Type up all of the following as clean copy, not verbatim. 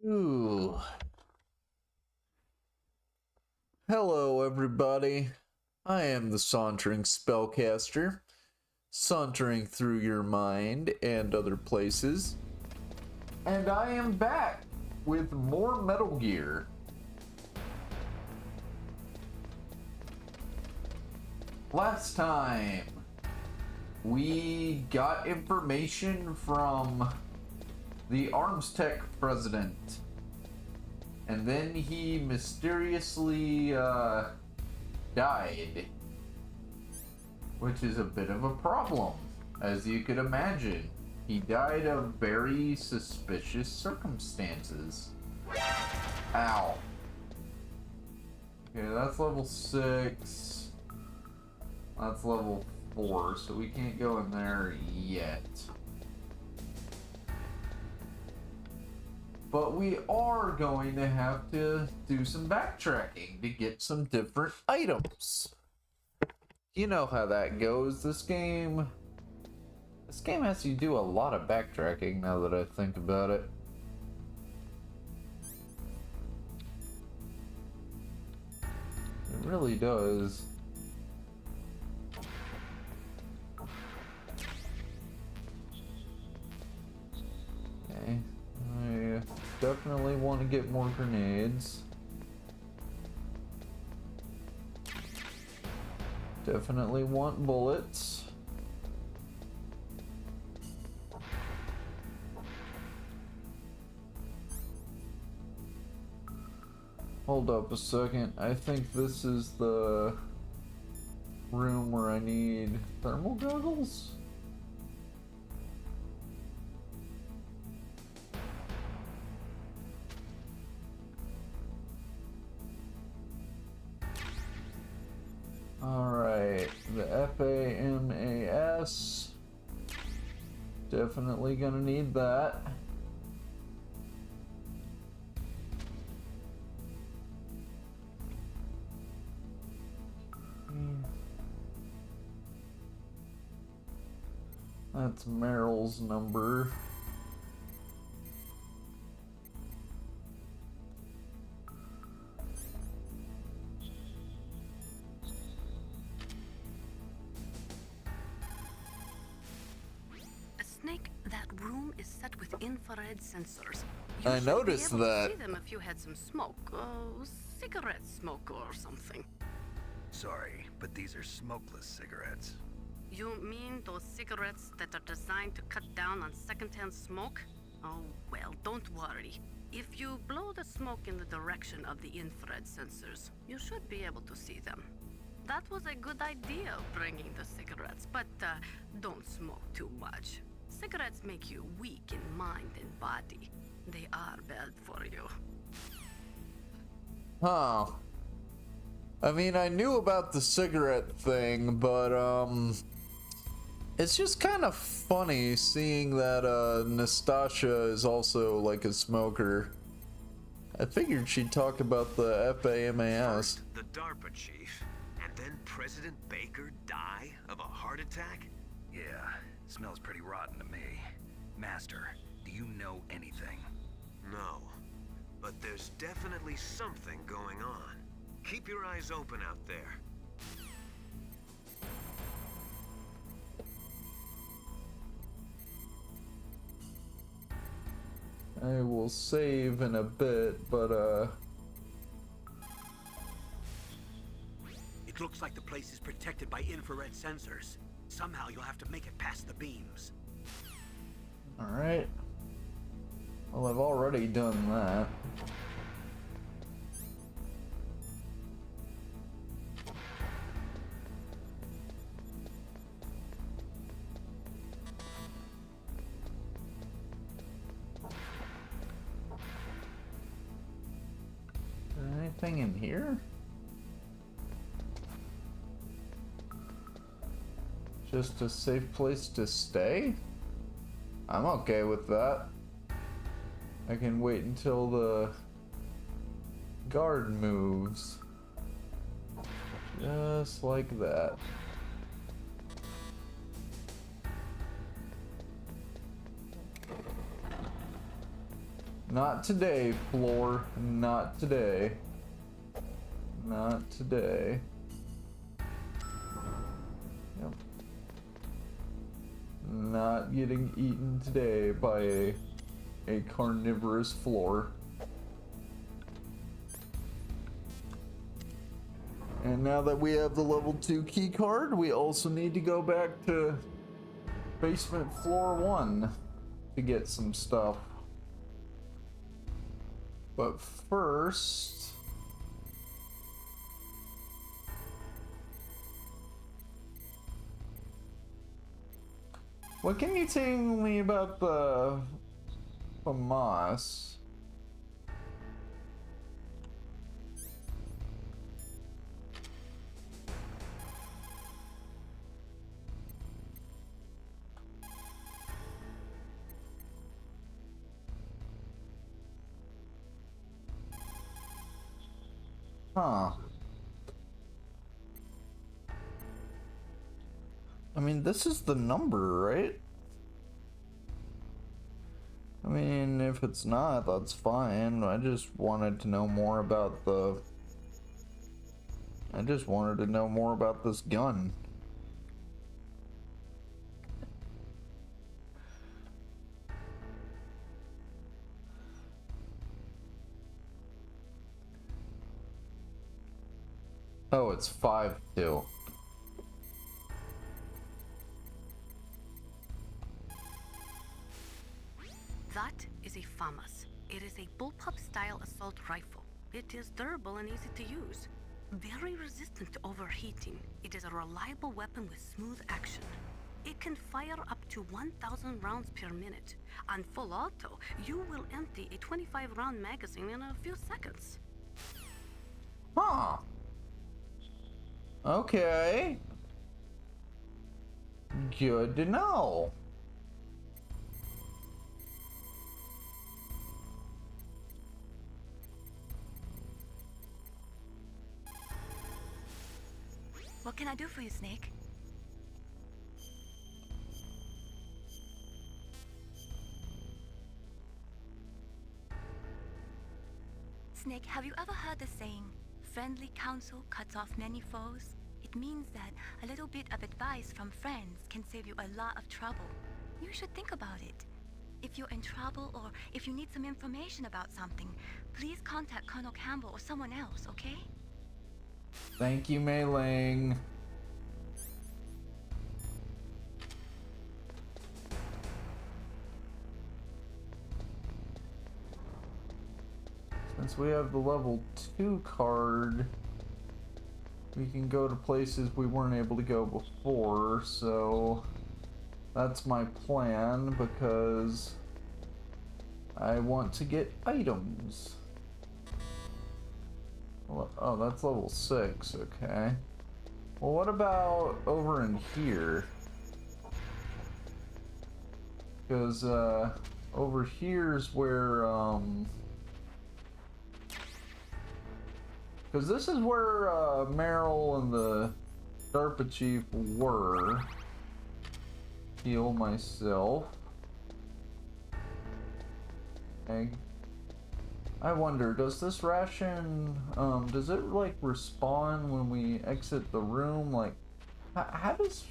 Ooh. Hello, everybody. I am the Sauntering Spellcaster, sauntering through your mind and other places. And I am back with more Metal Gear. Last time, we got information from the ArmsTech president. And then he mysteriously died. Which is a bit of a problem, as you could imagine. He died of very suspicious circumstances. Ow. Okay, that's level 6. That's level 4, so we can't go in there yet. But we are going to have to do some backtracking to get some different items. You know how that goes. This game has you do a lot of backtracking now that I think about it. It really does. Okay. I definitely want to get more grenades. Definitely want bullets. Hold up a second. I think this is the room where I need thermal goggles. Alright, the FAMAS. Definitely gonna need that. That's Meryl's number. Snake, that room is set with infrared sensors. I noticed You should be able that. to see them if you had some smoke, cigarette smoke or something. Sorry, but these are smokeless cigarettes. You mean those cigarettes that are designed to cut down on secondhand smoke? Oh, well, don't worry. If you blow the smoke in the direction of the infrared sensors, you should be able to see them. That was a good idea, bringing the cigarettes, but don't smoke too much. Cigarettes make you weak in mind and body. They are bad for you. Huh. I mean, I knew about the cigarette thing, but, it's just kind of funny seeing that, Nastasia is also, like, a smoker. I figured she'd talk about the FAMAS. First, the DARPA chief, and then President Baker die of a heart attack? Yeah, smells pretty rotten to me. Master, do you know anything? No, but there's definitely something going on. Keep your eyes open out there. I will save in a bit, but, It looks like the place is protected by infrared sensors. Somehow you'll have to make it past the beams. alright. Well, I've already done that. Is there anything in here? Just a safe place to stay? I'm okay with that. I can wait until the guard moves. Just like that. Not today, floor. Not today. Not today. Yep. Not getting eaten today by a carnivorous floor. And now that we have the level 2 key card, we also need to go back to basement floor 1 to get some stuff. But first, what can you tell me about the FAMAS? Huh. I mean, this is the number, right? I mean, if it's not, that's fine. I just wanted to know more about the... I just wanted to know more about this gun. Oh, it's 5-2. That is a FAMAS. It is a bullpup-style assault rifle. It is durable and easy to use. Very resistant to overheating. It is a reliable weapon with smooth action. It can fire up to 1,000 rounds per minute. On full auto, you will empty a 25-round magazine in a few seconds. Huh. Okay. Good to know. What can I do for you, Snake? Snake, have you ever heard the saying, friendly counsel cuts off many foes? It means that a little bit of advice from friends can save you a lot of trouble. You should think about it. If you're in trouble or if you need some information about something, please contact Colonel Campbell or someone else, okay? Thank you, Mei Ling. Since we have the level 2 card, we can go to places we weren't able to go before, so that's my plan because I want to get items. Oh, that's level 6, okay. Well, what about over in here? Because, over here's where, because this is where, Meryl and the DARPA chief were. Heal myself. Okay. I wonder, does this ration, does it, like, respawn when we exit the room? Like, how does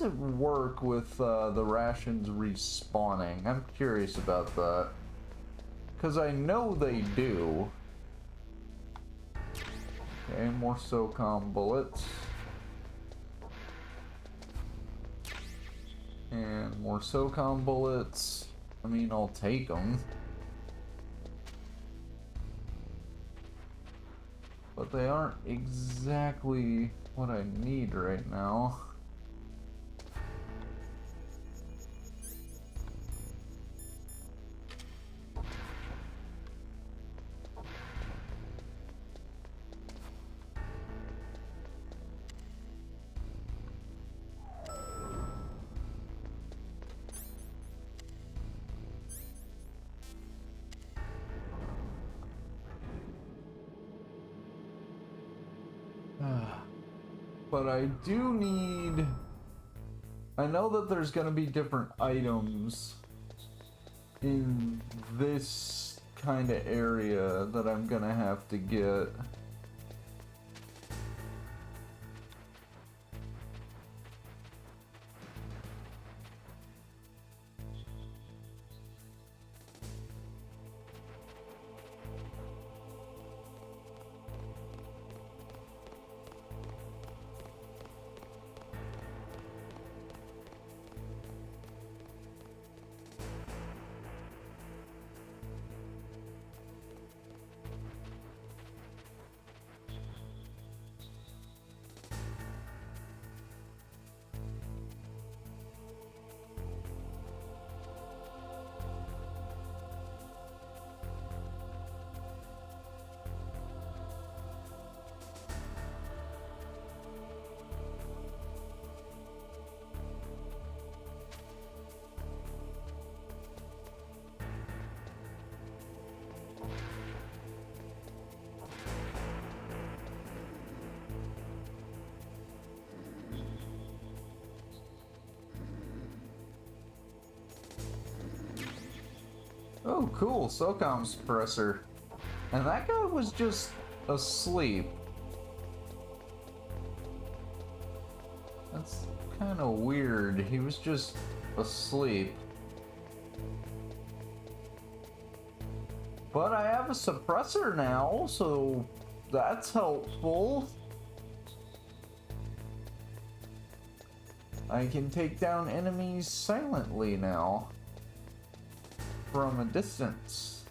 it work with, the rations respawning? I'm curious about that. Because I know they do. Okay, more SOCOM bullets. And more SOCOM bullets. I mean, I'll take them. But they aren't exactly what I need right now. But I do need... I know that there's gonna be different items in this kind of area that I'm gonna have to get. Oh, cool, SOCOM suppressor. And that guy was just asleep. That's kind of weird. He was just asleep. But I have a suppressor now, so that's helpful. I can take down enemies silently now. From a distance.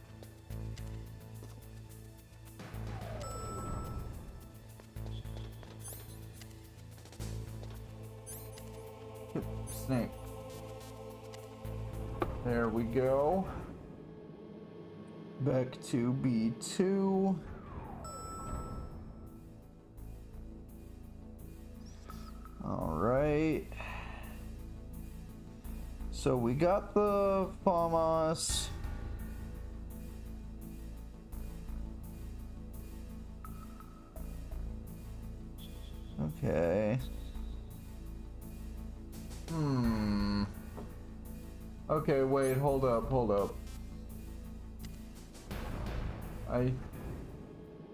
Snake. There we go. Back to B2. All right. So we got the FAMAS. Okay. Okay, wait, hold up. I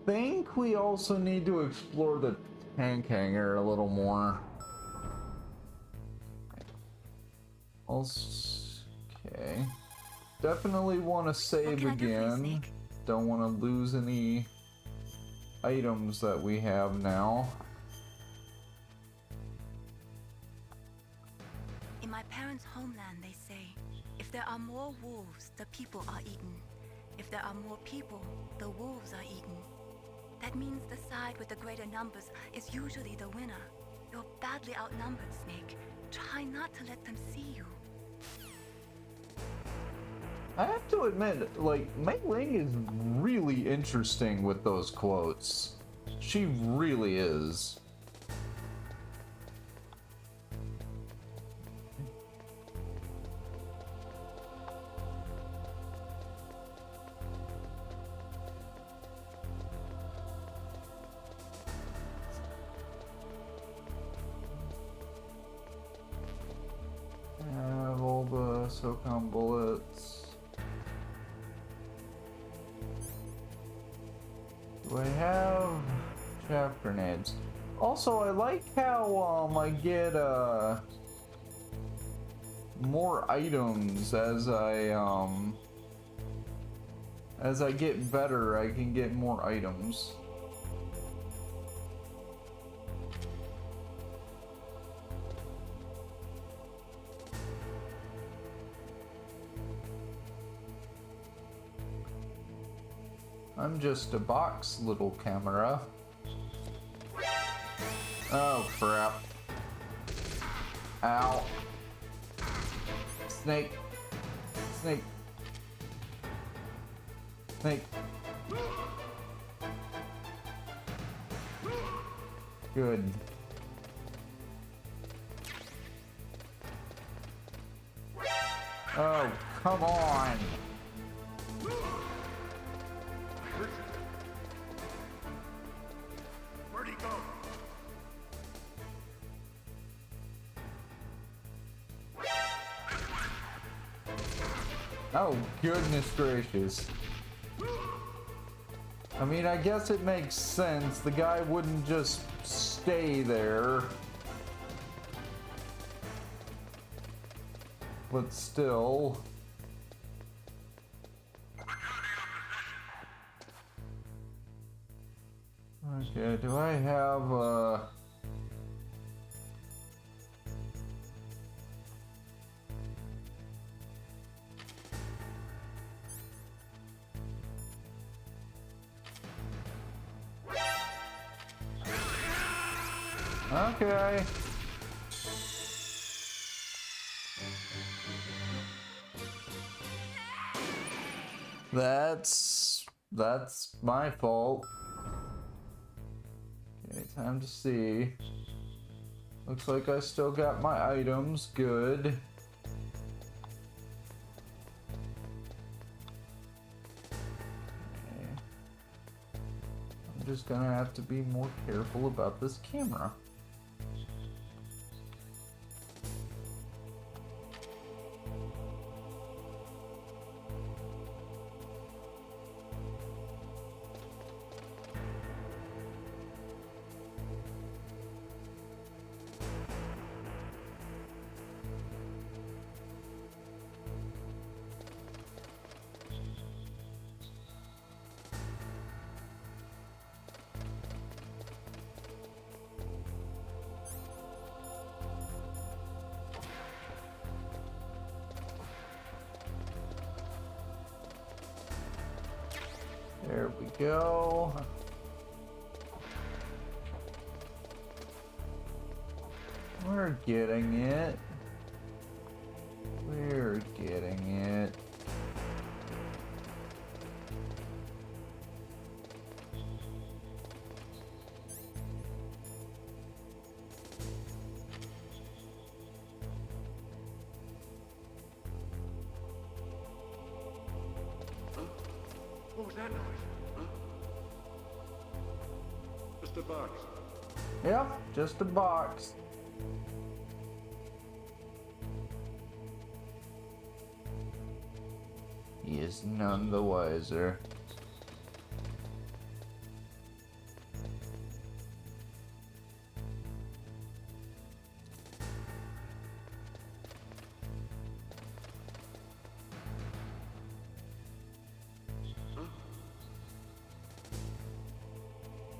think we also need to explore the tank hangar a little more. Okay. Definitely want to save again. Don't want to lose any items that we have now. In my parents' homeland, they say, if there are more wolves, the people are eaten. If there are more people, the wolves are eaten. That means the side with the greater numbers is usually the winner. You're badly outnumbered, Snake. Try not to let them see you. I have to admit, like, Mei Ling is really interesting with those quotes. She really is. I have all the SOCOM bullets. Do I have chaff grenades? Also, I like how I get more items as I get better. I can get more items. I'm just a box, little camera. Oh, crap. Ow. Snake. Snake. Snake. Good. Oh, come on. Where'd he go? Oh, goodness gracious. I mean, I guess it makes sense. The guy wouldn't just stay there. But still. Okay, do I have okay. That's my fault. Okay, time to see. Looks like I still got my items. Good. Okay. I'm just gonna have to be more careful about this camera. There we go. We're getting it. We're getting it. What was that noise? Huh? Just a box. Yep, just a box. He is none the wiser.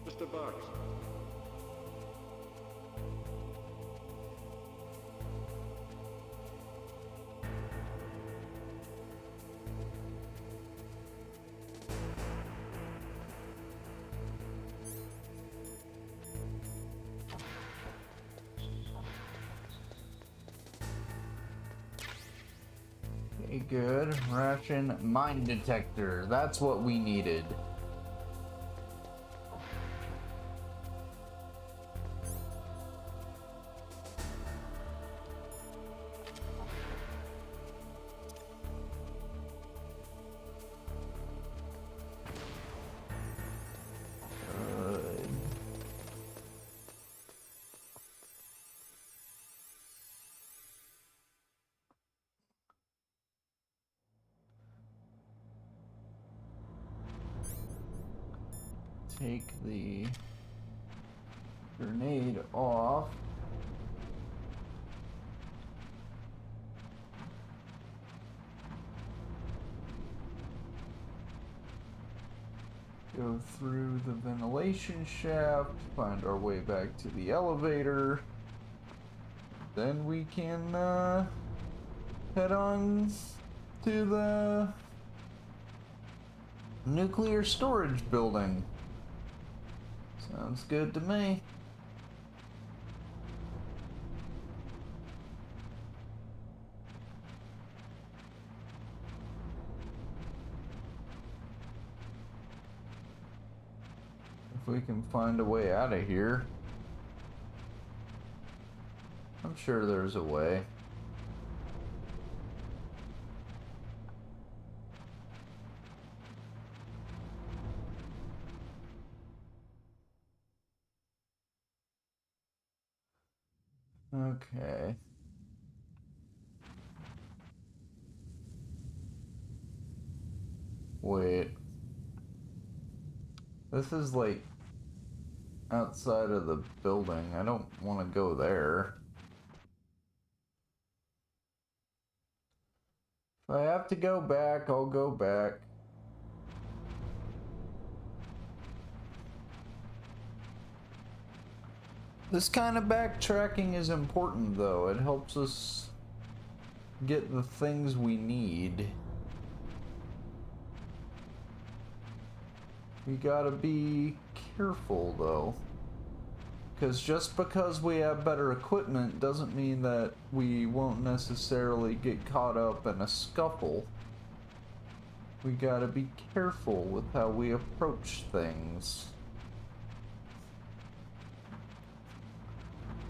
Just a box. Okay, good. Ration mine detector. That's what we needed. Good. Take the grenade off. Go through the ventilation shaft, find our way back to the elevator. Then we can head on to the nuclear storage building. Sounds good to me. If we can find a way out of here. I'm sure there's a way. Okay. Wait. This is like outside of the building. I don't want to go there. If I have to go back, I'll go back. This kind of backtracking is important, though. It helps us get the things we need. We gotta be careful, though. Because just because we have better equipment doesn't mean that we won't necessarily get caught up in a scuffle. We gotta be careful with how we approach things.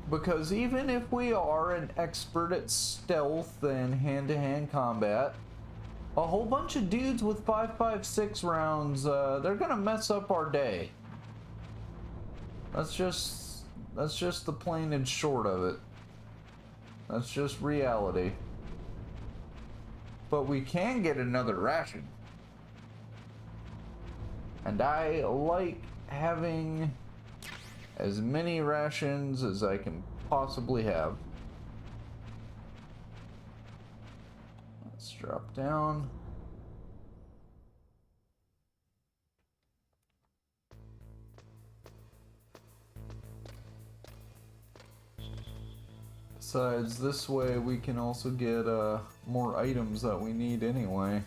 Because even if we are an expert at stealth and hand-to-hand combat, a whole bunch of dudes with 5.56 rounds, they're gonna mess up our day. That's just the plain and short of it. That's just reality. But we can get another ration. And I like having as many rations as I can possibly have. Let's drop down. Besides, this way we can also get more items that we need anyway.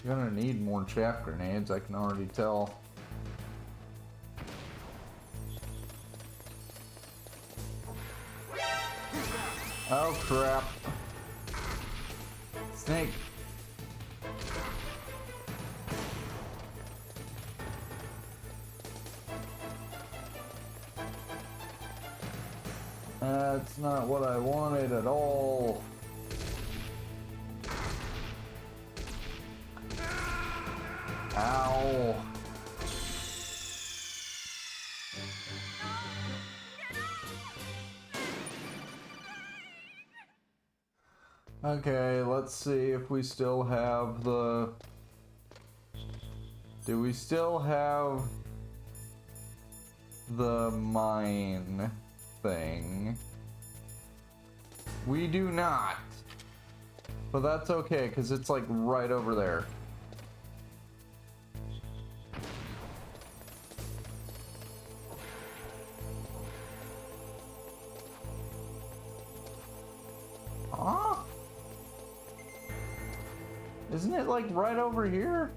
You're gonna need more chaff grenades, I can already tell. Oh crap. Snake. That's not what I wanted at all. Ow. Okay, let's see if we still have the... Do we still have the mine thing? We do not. But that's okay, because it's like right over there. Huh? Isn't it like right over here?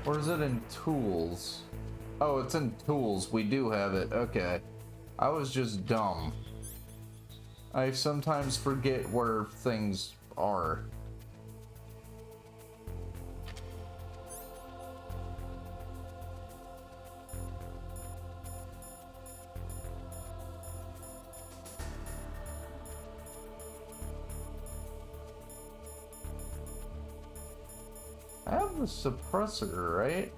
Or is it in tools? Oh, it's in tools. We do have it. Okay. I was just dumb. I sometimes forget where things are. I have the suppressor, right?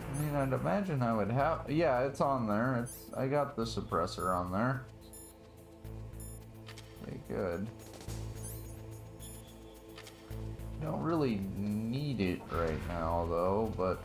I mean, I'd imagine I would have... Yeah, it's on there. I got the suppressor on there. Okay, good. Don't really need it right now, though, but...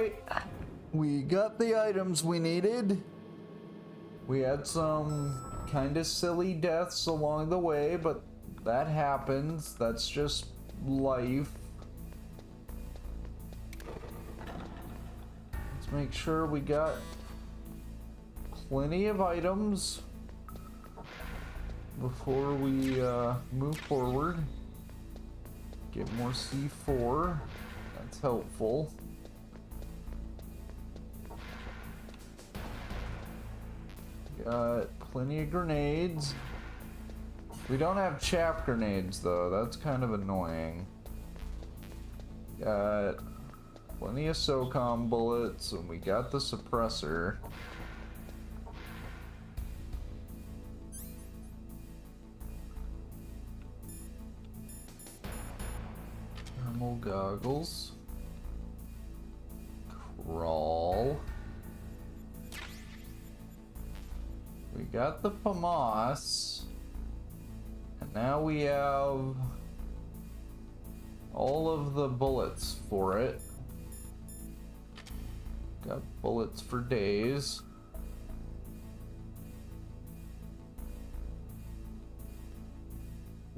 Alright. We got the items we needed. We had some kind of silly deaths along the way, but that happens. That's just life. Let's make sure we got plenty of items before we move forward. Get more C4. That's helpful. Got plenty of grenades. We don't have chaff grenades though. That's kind of annoying. Got plenty of SOCOM bullets, and we got the suppressor. Thermal goggles. Crawl. We got the FAMAS. And now we have all of the bullets for it. Got bullets for days.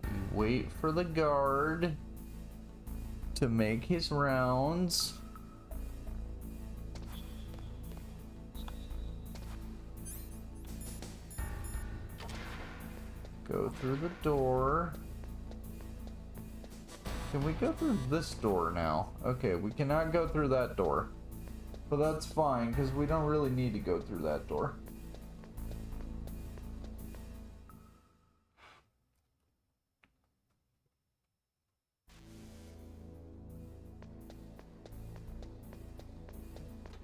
We wait for the guard to make his rounds. Go through the door. Can we go through this door now? Okay, we cannot go through that door. But that's fine, because we don't really need to go through that door.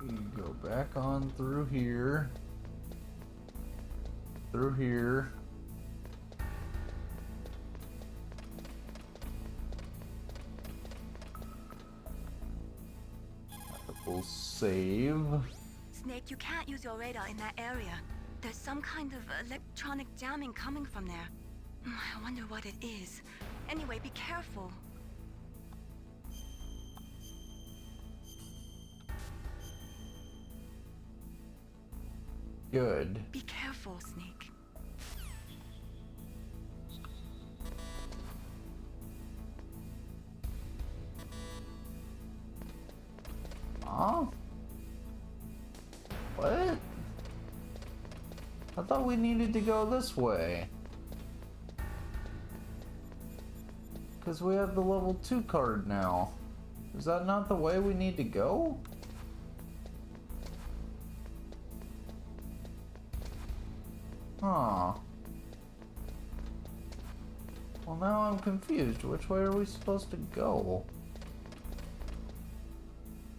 We go back on through here. Through here. We'll save. Snake, you can't use your radar in that area. There's some kind of electronic jamming coming from there. I wonder what it is. Anyway, be careful. Good. Be careful, Snake. Huh? What? I thought we needed to go this way. Because we have the level 2 card now. Is that not the way we need to go? Huh. Well, now I'm confused. Which way are we supposed to go?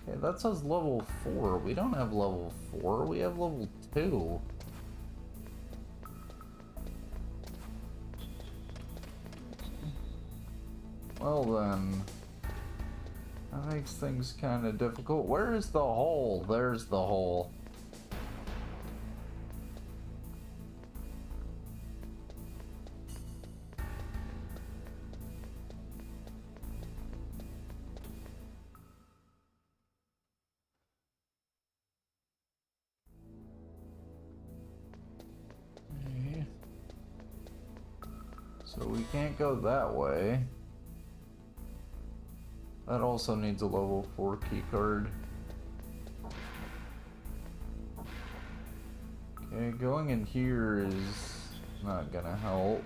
Okay, that says level 4. We don't have level 4. We have level 2. Well then, that makes things kind of difficult. Where is the hole? There's the hole. Okay. So we can't go that way. That also needs a level 4 keycard. Okay, going in here is not gonna help.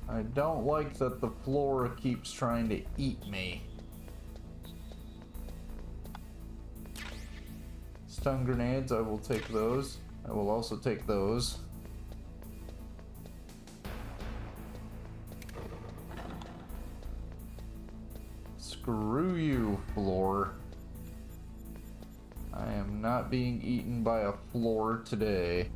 I don't like that the floor keeps trying to eat me. Stun grenades, I will take those. I will also take those. Screw you, floor. I am not being eaten by a floor today.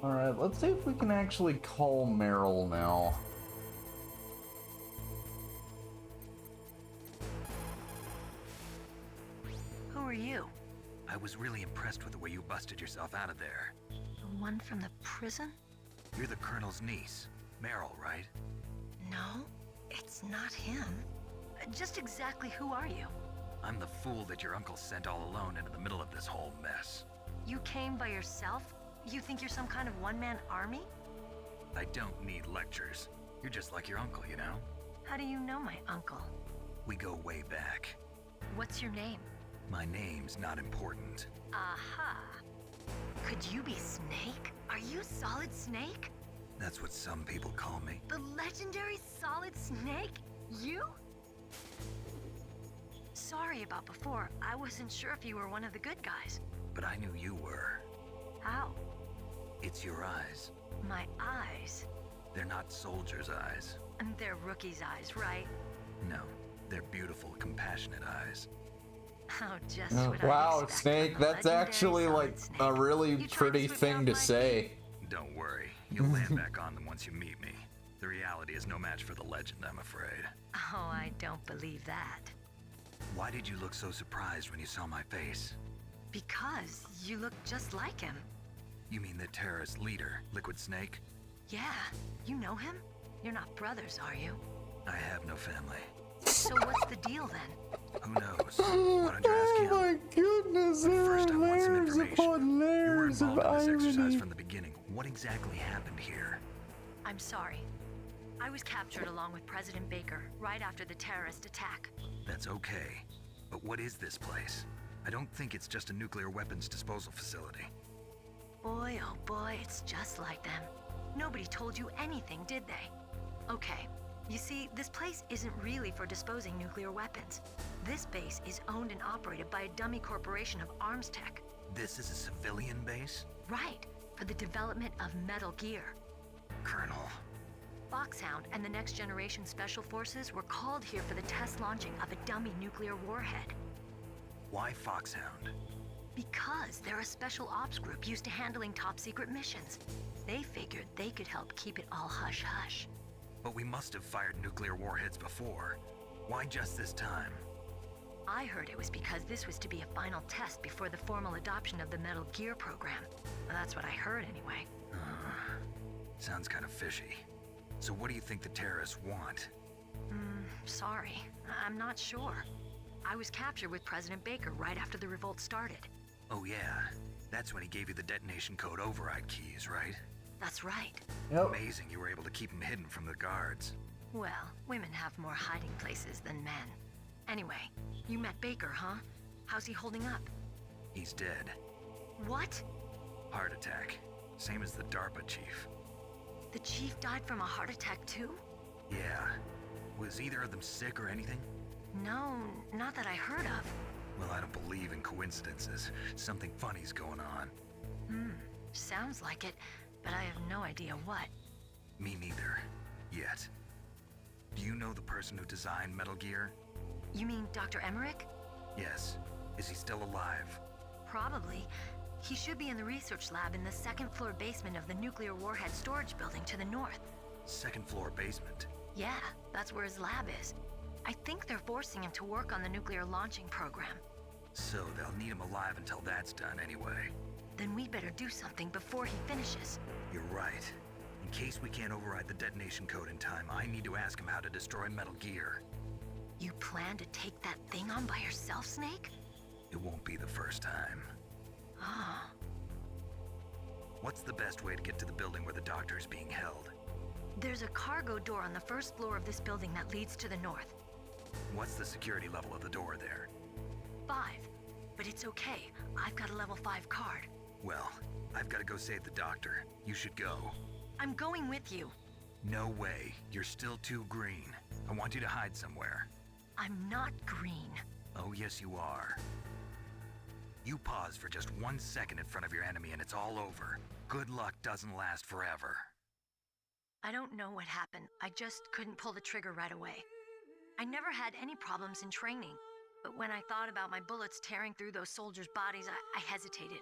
Alright, let's see if we can actually call Meryl now. Who are you? I was really impressed with the way you busted yourself out of there. The one from the prison? You're the Colonel's niece, Meryl, right? No, it's not him. Just exactly who are you? I'm the fool that your uncle sent all alone into the middle of this whole mess. You came by yourself? You think you're some kind of one-man army? I don't need lectures. You're just like your uncle, you know? How do you know my uncle? We go way back. What's your name? My name's not important. Aha. Could you be Snake? Are you Solid Snake? That's what some people call me. The legendary Solid Snake? You? Sorry about before. I wasn't sure if you were one of the good guys. But I knew you were. How? It's your eyes. My eyes? They're not soldiers' eyes. And they're rookies' eyes, right? No, they're beautiful, compassionate eyes. Oh, just what Wow, I'd expect Snake, from a that's legendary actually Solid like Snake. a really You tried to pretty switch thing out to my say. Don't worry, you'll land back on them once you meet me. The reality is no match for the legend, I'm afraid. Oh, I don't believe that. Why did you look so surprised when you saw my face? Because you look just like him. You mean the terrorist leader, Liquid Snake? Yeah, you know him? You're not brothers, are you? I have no family. So what's the deal then? Who knows? Why don't you ask him? Oh my goodness, there First, I are want some layers information. upon You were layers of involved in this exercise irony. from the beginning. What exactly happened here? I'm sorry. I was captured along with President Baker right after the terrorist attack. That's okay. But what is this place? I don't think it's just a nuclear weapons disposal facility. Boy, oh boy, it's just like them. Nobody told you anything, did they? Okay, you see, this place isn't really for disposing nuclear weapons. This base is owned and operated by a dummy corporation of arms tech. This is a civilian base? Right, for the development of Metal Gear. Colonel. Foxhound and the Next Generation Special Forces were called here for the test launching of a dummy nuclear warhead. Why Foxhound? Because they're a special ops group used to handling top secret missions. They figured they could help keep it all hush-hush. But we must have fired nuclear warheads before. Why just this time? I heard it was because this was to be a final test before the formal adoption of the Metal Gear program. That's what I heard anyway. Sounds kind of fishy. So what do you think the terrorists want? Sorry, I'm not sure. I was captured with President Baker right after the revolt started. Oh yeah, that's when he gave you the detonation code override keys, right? That's right. Yep. Amazing you were able to keep him hidden from the guards. Well, women have more hiding places than men. Anyway, you met Baker, huh? How's he holding up? He's dead. What? Heart attack. Same as the DARPA chief. The chief died from a heart attack too? Yeah. Was either of them sick or anything? No, not that I heard of. Well, I don't believe in coincidences. Something funny's going on. Sounds like it, but I have no idea what. Me neither. Yet. Do you know the person who designed Metal Gear? You mean Dr. Emmerich? Yes. Is he still alive? Probably. He should be in the research lab in the second floor basement of the nuclear warhead storage building to the north. Second floor basement. Yeah, that's where his lab is. I think they're forcing him to work on the nuclear launching program. So they'll need him alive until that's done anyway. Then we'd better do something before he finishes. You're right. In case we can't override the detonation code in time, I need to ask him how to destroy Metal Gear. You plan to take that thing on by yourself, Snake? It won't be the first time. Ah. What's the best way to get to the building where the doctor is being held? There's a cargo door on the first floor of this building that leads to the north. What's the security level of the door there? 5. But it's okay. I've got a level 5 card. Well, I've got to go save the doctor. You should go. I'm going with you. No way. You're still too green. I want you to hide somewhere. I'm not green. Oh, yes, you are. You pause for just 1 second in front of your enemy and it's all over. Good luck doesn't last forever. I don't know what happened. I just couldn't pull the trigger right away. I never had any problems in training, but when I thought about my bullets tearing through those soldiers' bodies, I hesitated.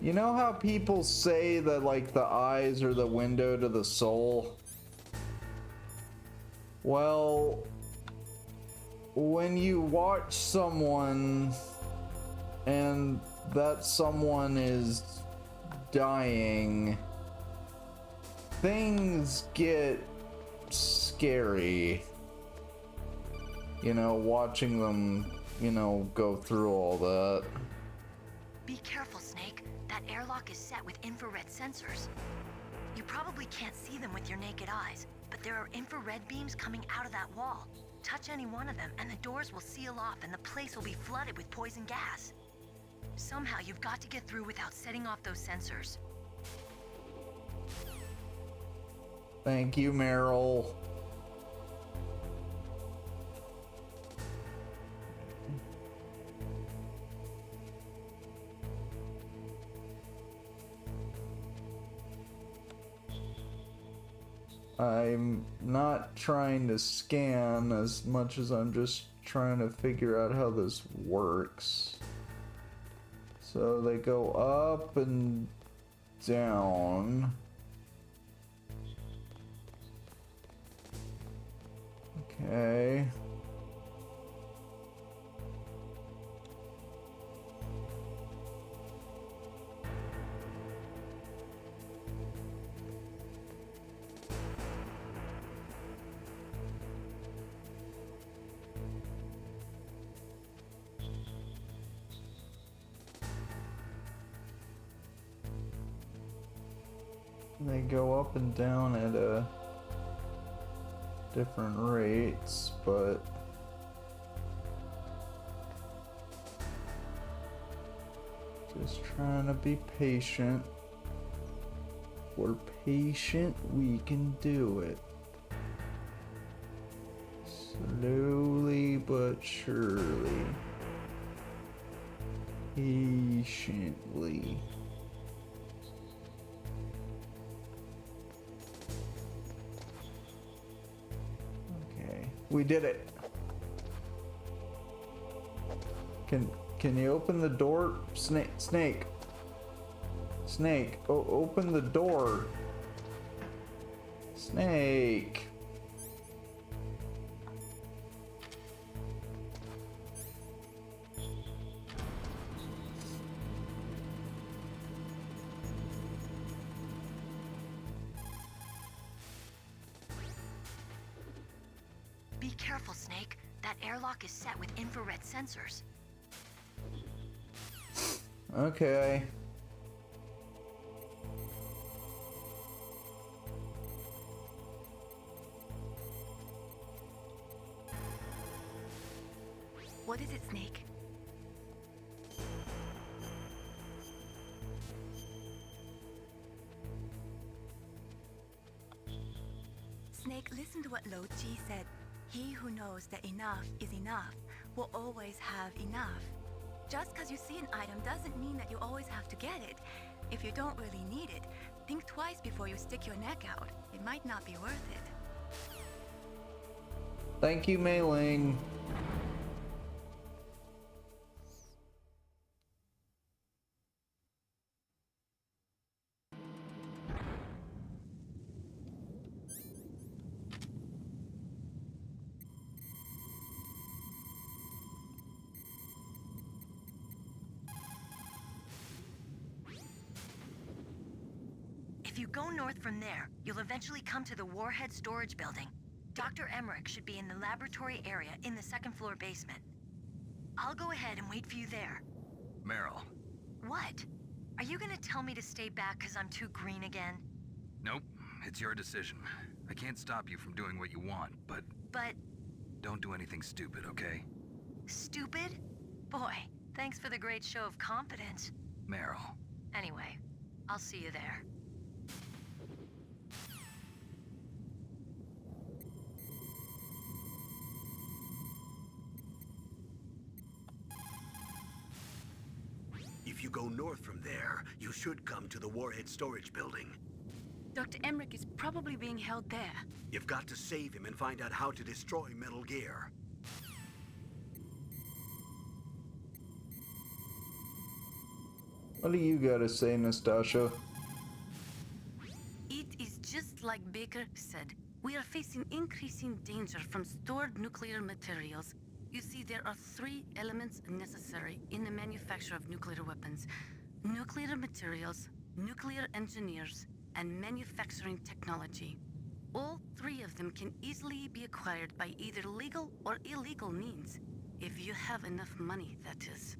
You know how people say that, like, the eyes are the window to the soul? Well, when you watch someone and that someone is dying, things get scary. You know, watching them, you know, go through all that. Be careful, Snake. That airlock is set with infrared sensors. You probably can't see them with your naked eyes, but there are infrared beams coming out of that wall. Touch any one of them, and the doors will seal off, and the place will be flooded with poison gas. Somehow, you've got to get through without setting off those sensors. Thank you, Meryl. I'm not trying to scan as much as I'm just trying to figure out how this works. So they go up and down. Okay. They go up and down at different rates, but just trying to be patient. If we're patient, we can do it. Slowly but surely. Patiently. We did it. Can you open the door? Snake. Open the door. Snake. Be careful, Snake. That airlock is set with infrared sensors. Okay. What is it, Snake? Snake, listen to what Lo Ji said. He who knows that enough is enough will always have enough. Just because you see an item doesn't mean that you always have to get it. If you don't really need it, think twice before you stick your neck out. It might not be worth it. Thank you, Mei Ling. If you go north from there, you'll eventually come to the Warhead Storage Building. Dr. Emmerich should be in the laboratory area in the second floor basement. I'll go ahead and wait for you there. Meryl. What? Are you gonna tell me to stay back because I'm too green again? Nope. It's your decision. I can't stop you from doing what you want, but But... don't do anything stupid, okay? stupid? Boy, thanks for the great show of confidence. Meryl. Anyway, I'll see you there. If you go north from there, you should come to the Warhead Storage Building. Dr. Emmerich is probably being held there. You've got to save him and find out how to destroy Metal Gear. What do you gotta say, Nastasha? It is just like Baker said. We are facing increasing danger from stored nuclear materials. You see, there are 3 elements necessary in the manufacture of nuclear weapons: nuclear materials, nuclear engineers, and manufacturing technology. All 3 of them can easily be acquired by either legal or illegal means, if you have enough money, that is.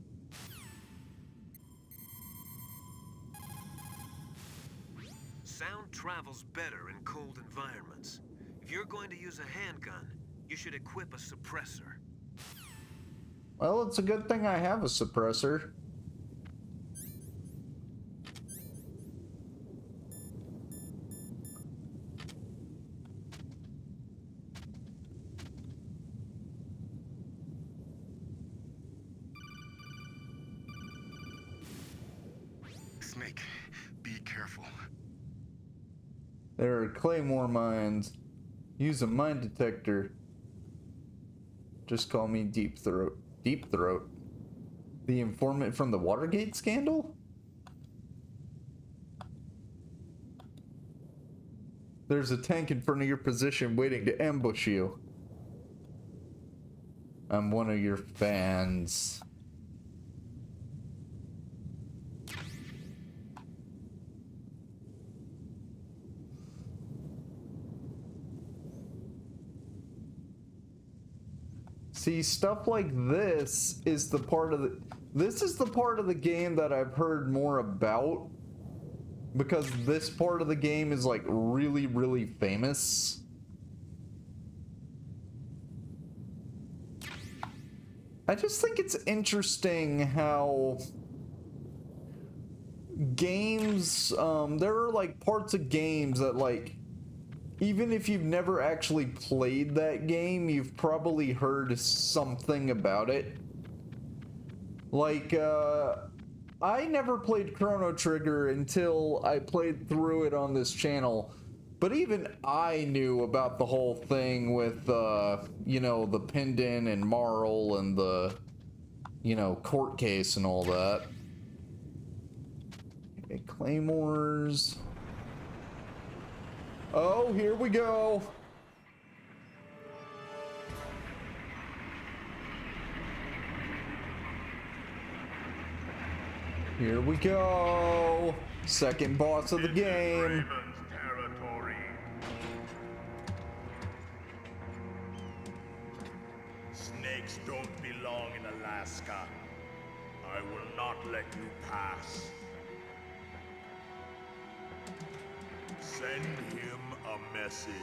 Sound travels better in cold environments. If you're going to use a handgun, you should equip a suppressor. Well, it's a good thing I have a suppressor. Snake, be careful. There are claymore mines. Use a mine detector. Just call me Deep Throat. Deep Throat. The informant from the Watergate scandal? There's a tank in front of your position waiting to ambush you. I'm one of your fans. See, stuff like this is the part of the game that I've heard more about, because this part of the game is like really, really famous. I just think it's interesting how games, there are like parts of games that, like, even if you've never actually played that game, you've probably heard something about it. Like, I never played Chrono Trigger until I played through it on this channel. But even I knew about the whole thing with, you know, the pendant and Marl and the, you know, court case and all that. Okay, claymores. Oh, here we go. Here we go. Second boss of the game. Territory. Snakes don't belong in Alaska. I will not let you pass. Send him a message.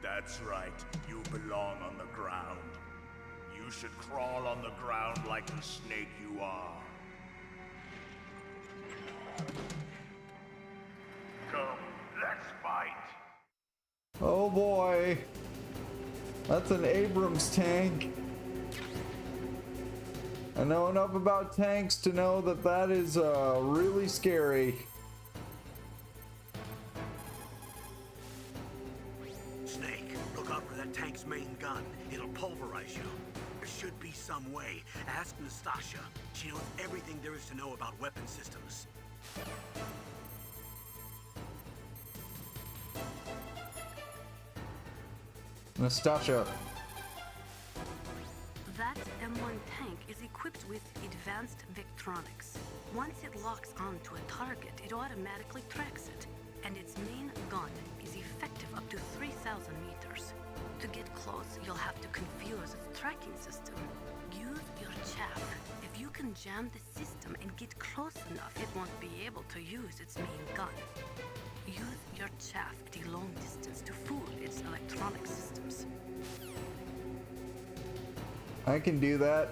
That's right, you belong on the ground. You should crawl on the ground like the snake you are. Come, let's fight. Oh boy. That's an Abrams tank. I know enough about tanks to know that that is really scary. Snake, look out for that tank's main gun. It'll pulverize you. There should be some way. Ask Nastasha. She knows everything there is to know about weapon systems. Nastasha. That M1 tank is equipped with advanced Victronics. Once it locks onto a target, it automatically tracks it, and its main gun is effective up to 3,000 meters. To get close, you'll have to confuse its tracking system. Use your chaff. If you can jam the system and get close enough, it won't be able to use its main gun. Use your chaff at a long distance to fool its electronic systems. I can do that.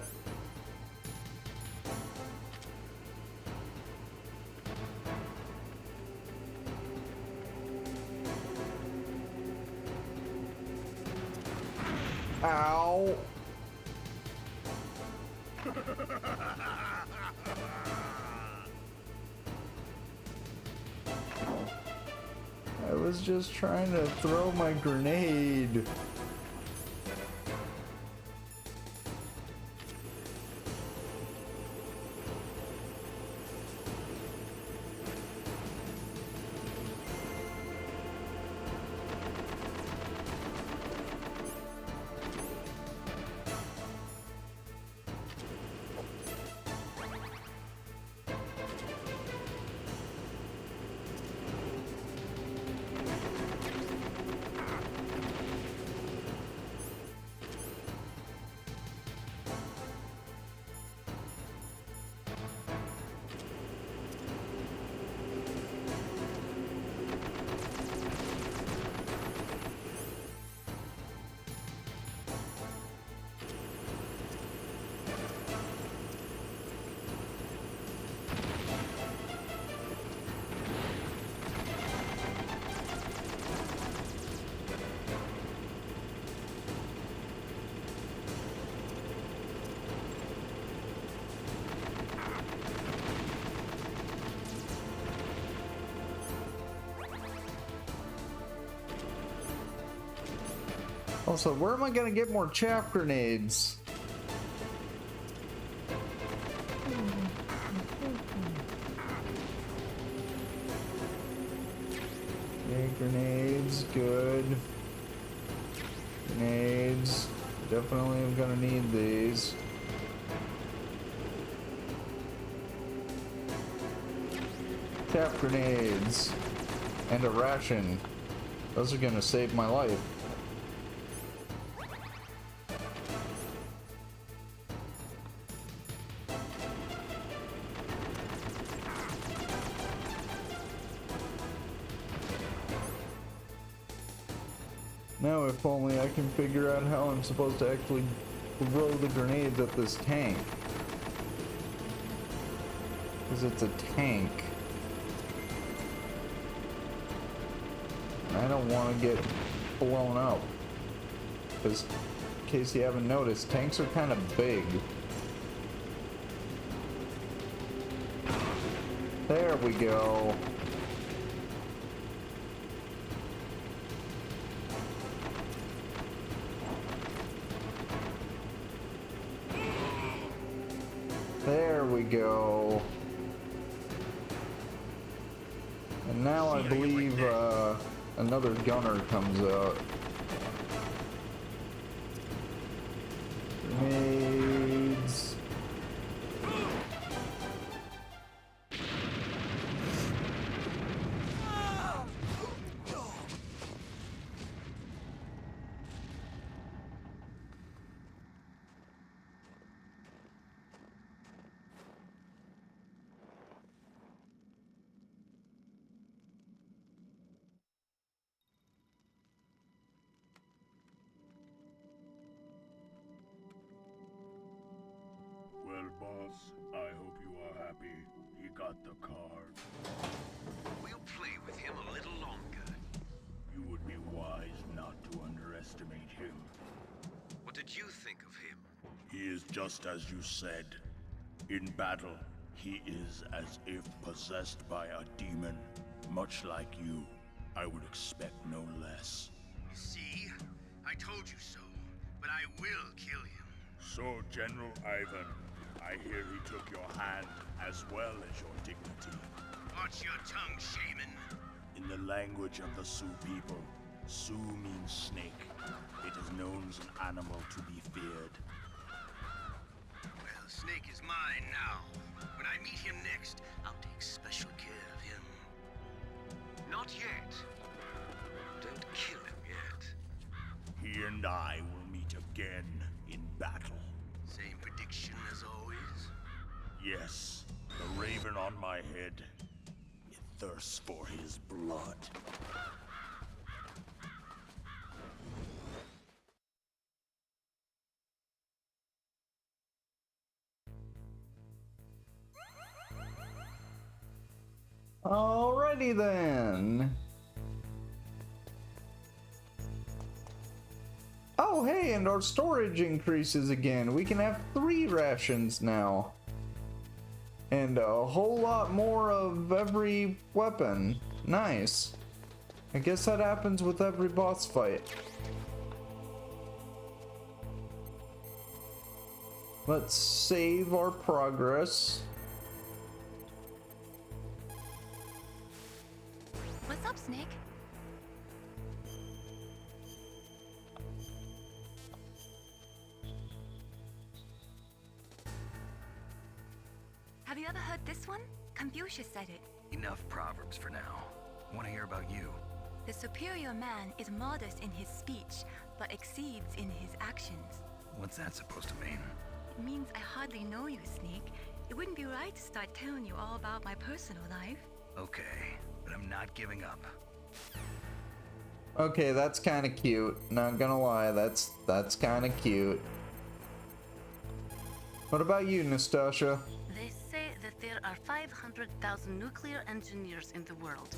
Ow. I was just trying to throw my grenade. Also, where am I gonna get more chaff grenades? Okay, grenades, good. Grenades, definitely am gonna need these. Chaff grenades and a ration. Those are gonna save my life. Now if only I can figure out how I'm supposed to actually throw the grenades at this tank. Because it's a tank. I don't want to get blown up. Because, in case you haven't noticed, tanks are kind of big. There we go. There we go. And now I believe another gunner comes out. Grenades. Well, boss, I hope you are happy. He got the card. We'll play with him a little longer. You would be wise not to underestimate him. What did you think of him? He is just as you said. In battle, he is as if possessed by a demon. Much like you, I would expect no less. See? I told you so. But I will kill him. So, General Ivan, I hear he took your hand as well as your dignity. Watch your tongue, shaman. In the language of the Sioux people, Sioux means snake. It is known as an animal to be feared. Well, Snake is mine now. When I meet him next, I'll take special care of him. Not yet. Don't kill him yet. He and I will meet again in battle. Same prediction as always? Yes, the raven on my head. It thirsts for his blood. Alrighty then. Oh hey, and our storage increases again. We can have 3 rations now. And a whole lot more of every weapon. Nice. I guess that happens with every boss fight. Let's save our progress. What's up, Snake? Have you ever heard this one? Confucius said it. Enough proverbs for now. Want to hear about you? The superior man is modest in his speech, but exceeds in his actions. What's that supposed to mean? It means I hardly know you, Snake. It wouldn't be right to start telling you all about my personal life. Okay, but I'm not giving up. Okay, that's kind of cute. Not gonna lie, that's kind of cute. What about you, Nastasha? They say that there are 500,000 nuclear engineers in the world.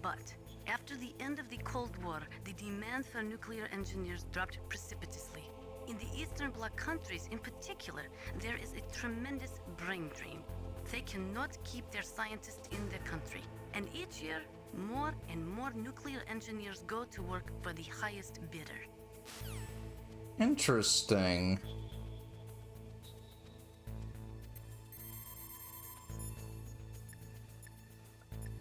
But after the end of the Cold War, the demand for nuclear engineers dropped precipitously. In the Eastern Bloc countries in particular, there is a tremendous brain drain. They cannot keep their scientists in the country. And each year, more and more nuclear engineers go to work for the highest bidder. Interesting.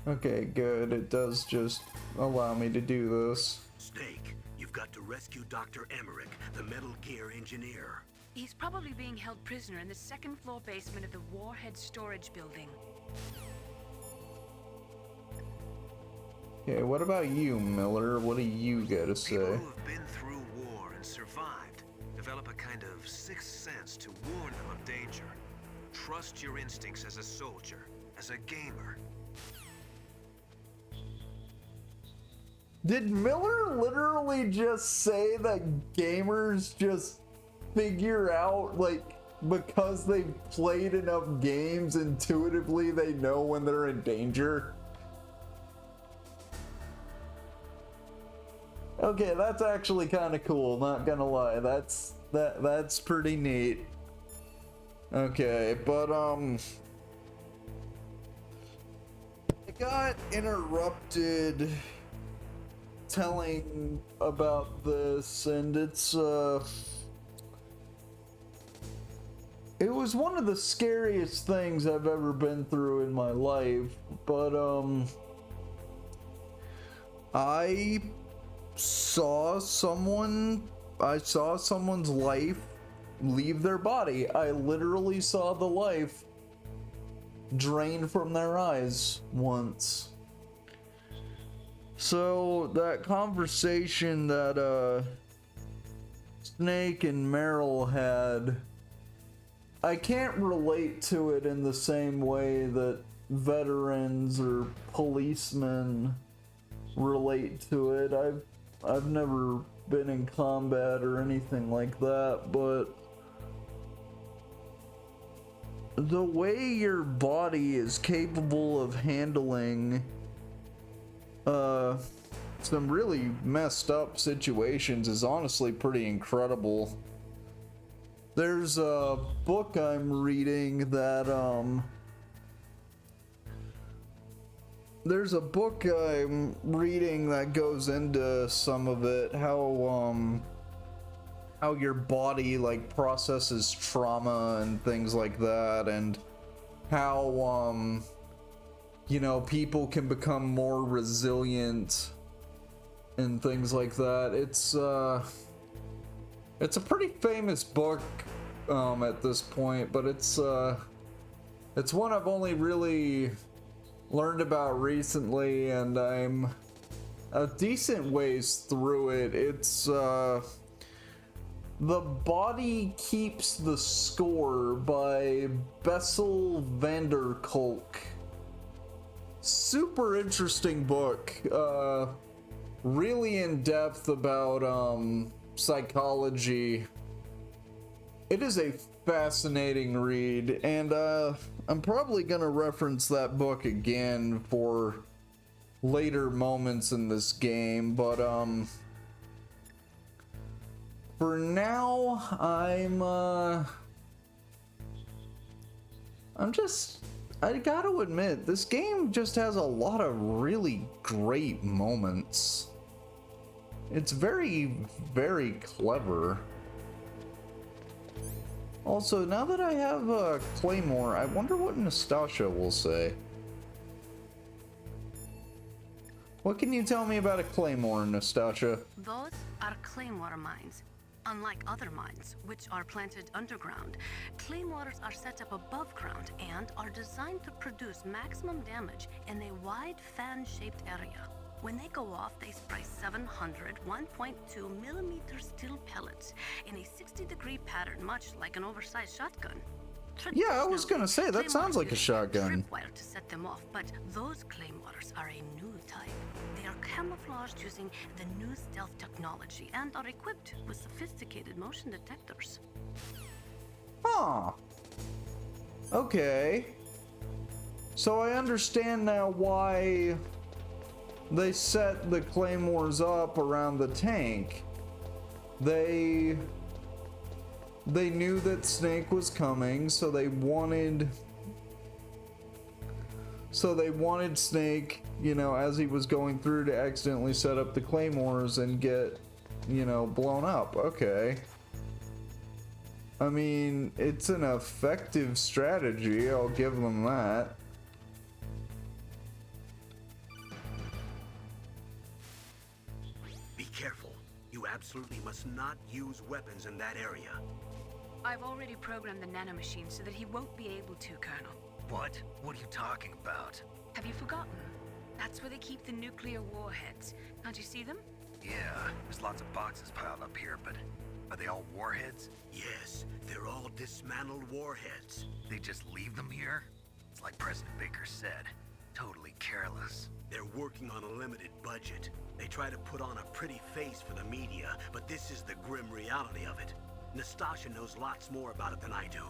Okay, good. It does just allow me to do this. Snake, you've got to rescue Dr. Emmerich, the Metal Gear engineer. He's probably being held prisoner in the second floor basement of the Warhead Storage Building. Okay, what about you, Miller? What do you gotta say? People who have been through war and survived develop a kind of sixth sense to warn them of danger. Trust your instincts as a soldier, as a gamer. Did Miller literally just say that gamers just figure out, like, because they've played enough games, intuitively they know when they're in danger? Okay, that's actually kind of cool, not gonna lie. That's pretty neat. Okay, but I got interrupted telling about this, and it was one of the scariest things I've ever been through in my life, but I saw someone's life leave their body. I literally saw the life drain from their eyes once. So that conversation that Snake and Meryl had, I can't relate to it in the same way that veterans or policemen relate to it. I've never been in combat or anything like that, but the way your body is capable of handling some really messed up situations is honestly pretty incredible. There's a book I'm reading that goes into some of it, how your body like processes trauma and things like that, and how people can become more resilient and things like that. It's a pretty famous book at this point, but it's one I've only really learned about recently, and I'm a decent ways through it. It's The Body Keeps the Score by Bessel van der Kolk. Super interesting book. Really in depth about psychology. It is a fascinating read, and I'm probably gonna reference that book again for later moments in this game, but for I'm just I gotta admit, this game just has a lot of really great moments. It's very, very clever. Also, now that I have a Claymore, I wonder what Nastasia will say. What can you tell me about a Claymore, Nastasia? Those are claymore mines. Unlike other mines, which are planted underground, claymores are set up above ground and are designed to produce maximum damage in a wide fan-shaped area. When they go off, they spray 700 1.2 millimeter steel pellets in a 60-degree pattern, much like an oversized shotgun. Yeah, I was gonna say, that sounds like a shotgun. Tripwire to set them off, but those claymores are a new type. They are camouflaged using the new stealth technology and are equipped with sophisticated motion detectors. Huh. Okay. So I understand now why they set the claymores up around the tank. They knew that Snake was coming, so they wanted Snake, you know, as he was going through, to accidentally set up the claymores and get, you know, blown up. Okay. I mean, it's an effective strategy, I'll give them that. Be careful. You absolutely must not use weapons in that area. I've already programmed the nanomachine so that he won't be able to, Colonel. What? What are you talking about? Have you forgotten? That's where they keep the nuclear warheads. Can't you see them? Yeah, there's lots of boxes piled up here, but are they all warheads? Yes, they're all dismantled warheads. They just leave them here? It's like President Baker said, totally careless. They're working on a limited budget. They try to put on a pretty face for the media, but this is the grim reality of it. Nastasia knows lots more about it than I do.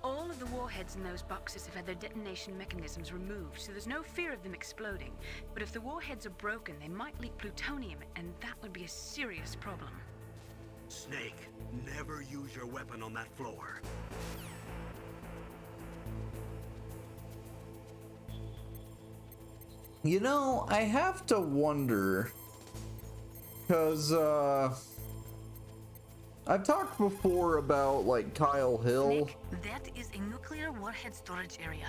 All of the warheads in those boxes have had their detonation mechanisms removed, so there's no fear of them exploding. But if the warheads are broken, they might leak plutonium, and that would be a serious problem. Snake, never use your weapon on that floor. You know, I have to wonder, because, I've talked before about, like, Kyle Hill. Snake, that is a nuclear warhead storage area.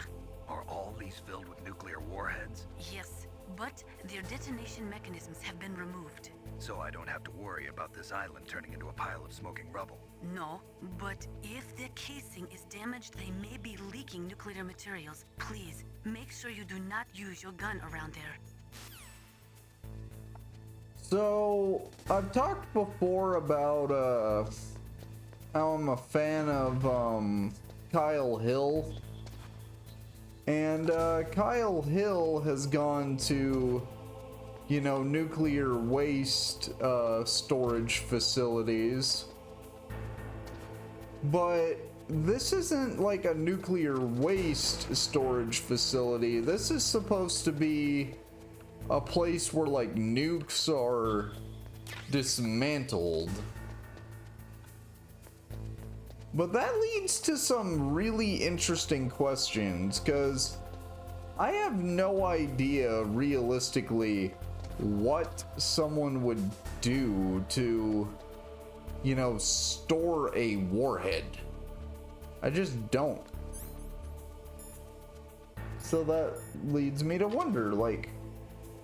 Are all these filled with nuclear warheads? Yes, but their detonation mechanisms have been removed. So I don't have to worry about this island turning into a pile of smoking rubble. No, but if the casing is damaged, they may be leaking nuclear materials. Please, make sure you do not use your gun around there. So, I've talked before about, how I'm a fan of, Kyle Hill. And, Kyle Hill has gone to, you know, nuclear waste, storage facilities. But this isn't like a nuclear waste storage facility. This is supposed to be a place where, like, nukes are dismantled. But that leads to some really interesting questions, because I have no idea realistically what someone would do to, you know, store a warhead. I just don't. So that leads me to wonder, like,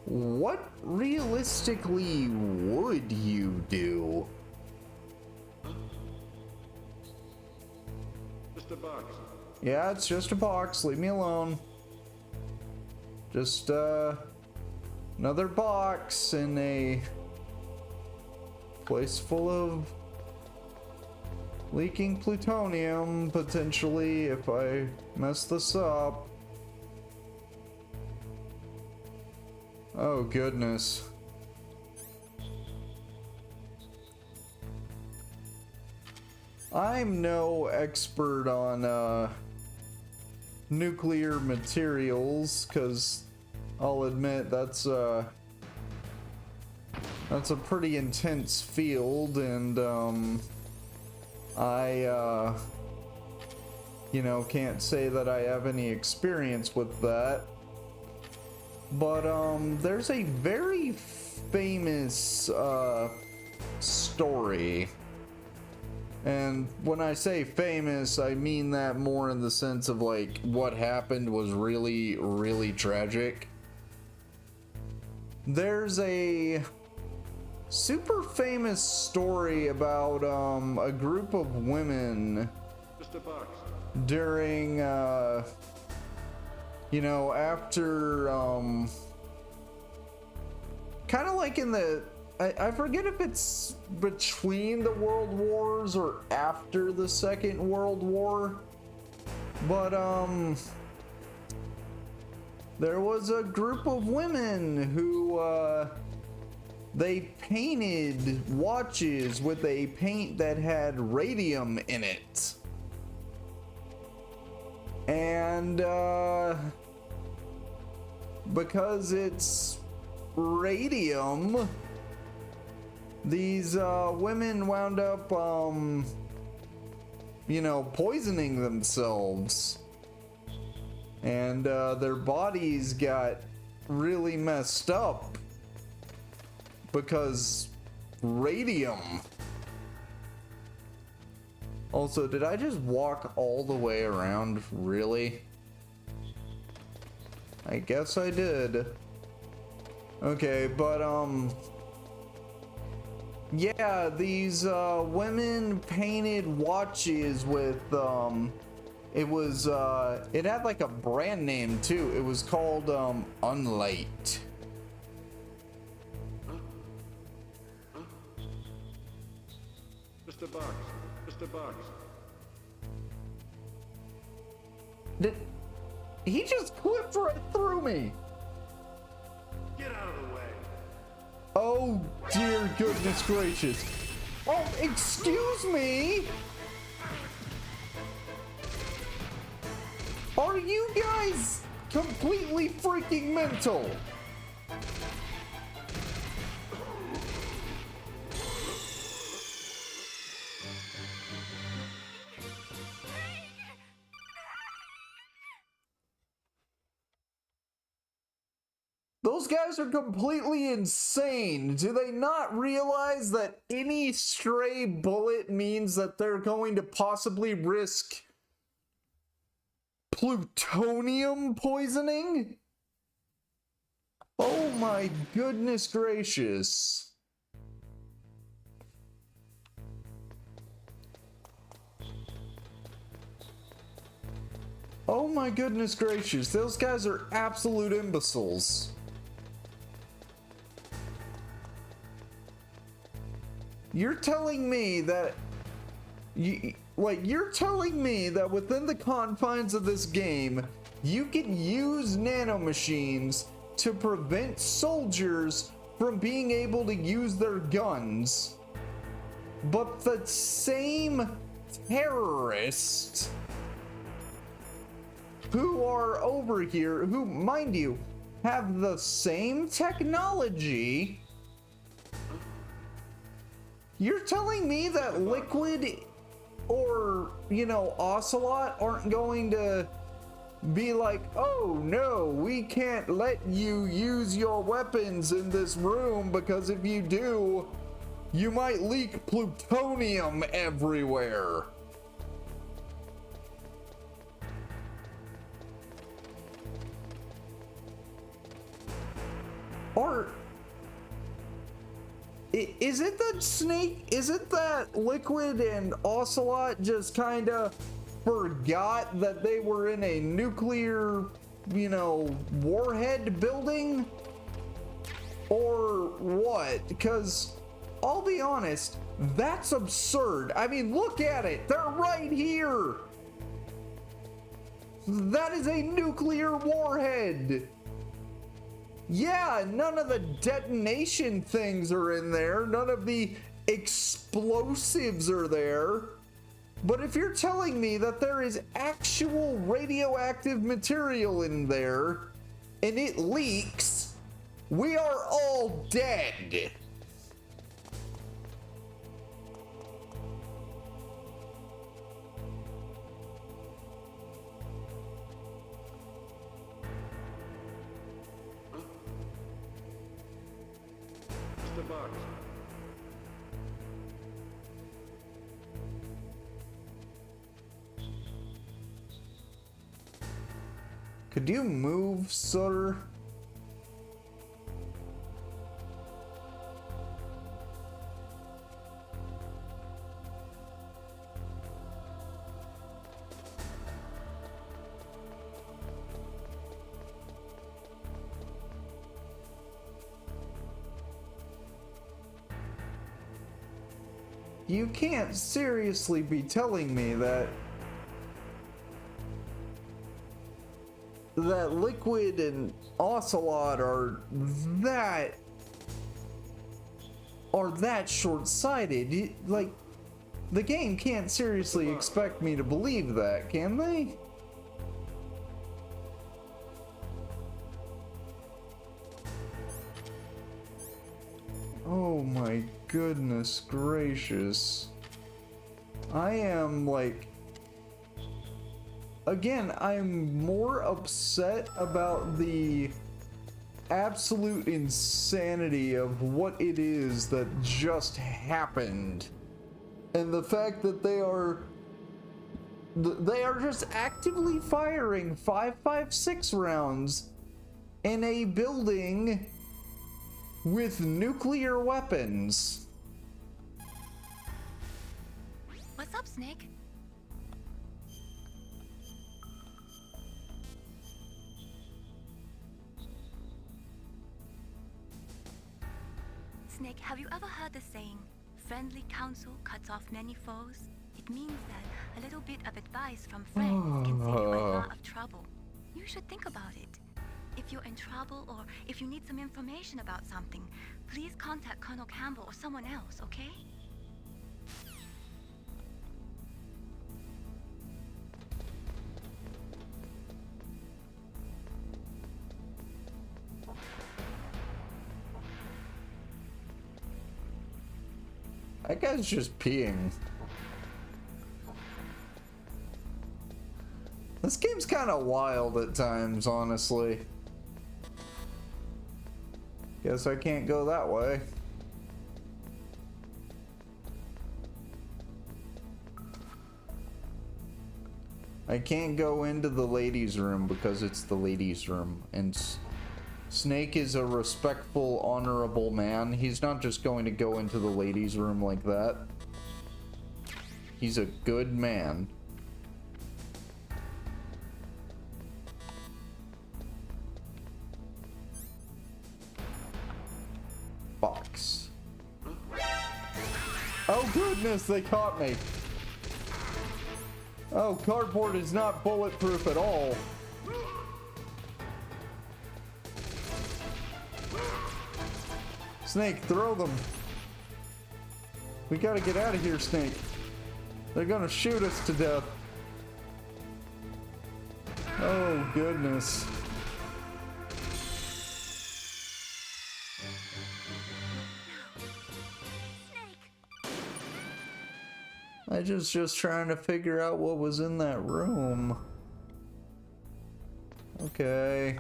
what realistically would you do? Just a box. Yeah, it's just a box. Leave me alone. Just, another box in a place full of leaking plutonium, potentially, if I mess this up. Oh, goodness. I'm no expert on, nuclear materials, because I'll admit that's a pretty intense field, and, you know, can't say that I have any experience with that. But there's a very famous story. And when I say famous, I mean that more in the sense of like what happened was really, really tragic. There's a super famous story about a group of women Mr. Box. during you know, after kind of like in the I forget if it's between the World Wars or after the Second World War, but there was a group of women who they painted watches with a paint that had radium in it. And because it's radium, these women wound up you know, poisoning themselves, and their bodies got really messed up because radium. Also, did I just walk all the way around? Really? I guess I did. Okay, but yeah, these women painted watches with it was it had like a brand name too. It was called Unlight. Mr. Box. Mr. Box. Did he just clipped right through me? Get out of the way. Oh dear goodness gracious. Oh, excuse me? Are you guys completely freaking mental? Those guys are completely insane. Do they not realize that any stray bullet means that they're going to possibly risk plutonium poisoning? Oh my goodness gracious. Oh my goodness gracious. Those guys are absolute imbeciles. You're telling me that you're telling me that within the confines of this game, you can use nanomachines to prevent soldiers from being able to use their guns, but the same terrorists who are over here, who, mind you, have the same technology. You're telling me that Liquid or, you know, Ocelot aren't going to be like, oh no, we can't let you use your weapons in this room because if you do, you might leak plutonium everywhere. Or is it that Snake, is it that Liquid and Ocelot just kind of forgot that they were in a nuclear, you know, warhead building? Or what? Because I'll be honest, that's absurd. I mean, look at it. They're right here. That is a nuclear warhead. Yeah, none of the detonation things are in there. None of the explosives are there. But if you're telling me that there is actual radioactive material in there and it leaks, we are all dead. Mr. Buck. Could you move, sir? You can't seriously be telling me that Liquid and Ocelot are that short-sighted. Like, the game can't seriously expect me to believe that, can they? Oh my goodness gracious. I am like... Again, I'm more upset about the absolute insanity of what it is that just happened. And the fact that they are just actively firing 5.56 rounds in a building with nuclear weapons. What's up, Snake? Snake, have you ever heard the saying, friendly counsel cuts off many foes? It means that a little bit of advice from friends can save you a lot of trouble. You should think about it. If you're in trouble or if you need some information about something, please contact Colonel Campbell or someone else, okay? That guy's just peeing. This game's kind of wild at times, honestly. Guess I can't go that way. I can't go into the ladies' room because it's the ladies' room, and Snake is a respectful, honorable man. He's not just going to go into the ladies' room like that. He's a good man. Box. Oh goodness, they caught me. Oh, cardboard is not bulletproof at all. Snake, throw them. We gotta get out of here, Snake. They're gonna shoot us to death. Oh, goodness. I just trying to figure out what was in that room. Okay.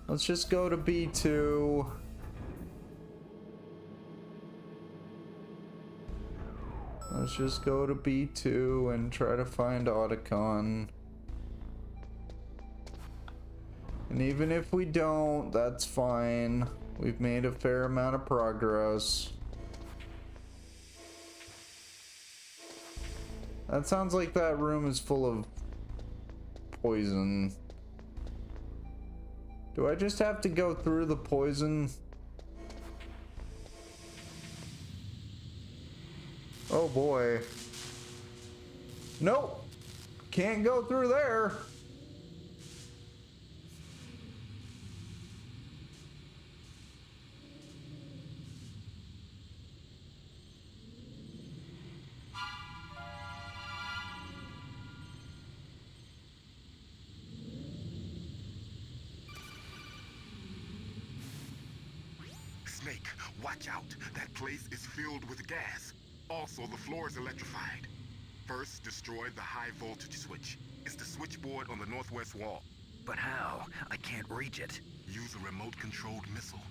Let's just go to B2. Let's just go to B2 and try to find Otacon. And even if we don't, that's fine. We've made a fair amount of progress. That sounds like that room is full of poison. Do I just have to go through the poison? Oh boy. Nope. Can't go through there. Snake, watch out. That place is filled with gas. Also, the floor is electrified. First, destroy the high voltage switch. It's the switchboard on the northwest wall. But how? I can't reach it. Use a remote-controlled missile.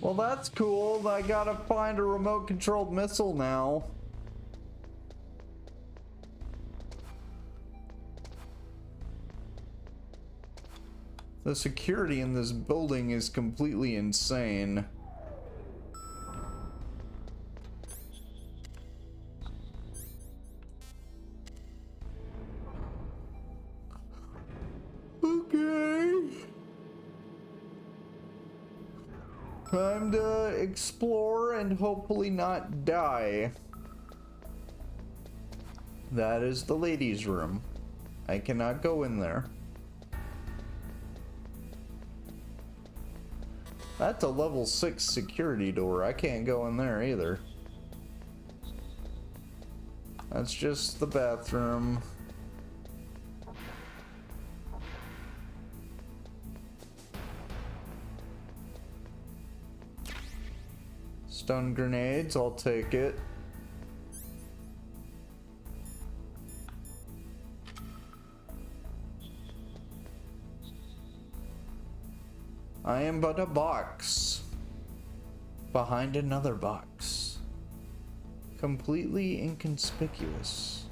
Well, that's cool. I gotta find a remote-controlled missile now. The security in this building is completely insane. Okay. Time to explore and hopefully not die. That is the ladies' room. I cannot go in there. That's a level 6 security door. I can't go in there either. That's just the bathroom. Stun grenades, I'll take it. I am but a box behind another box, completely inconspicuous.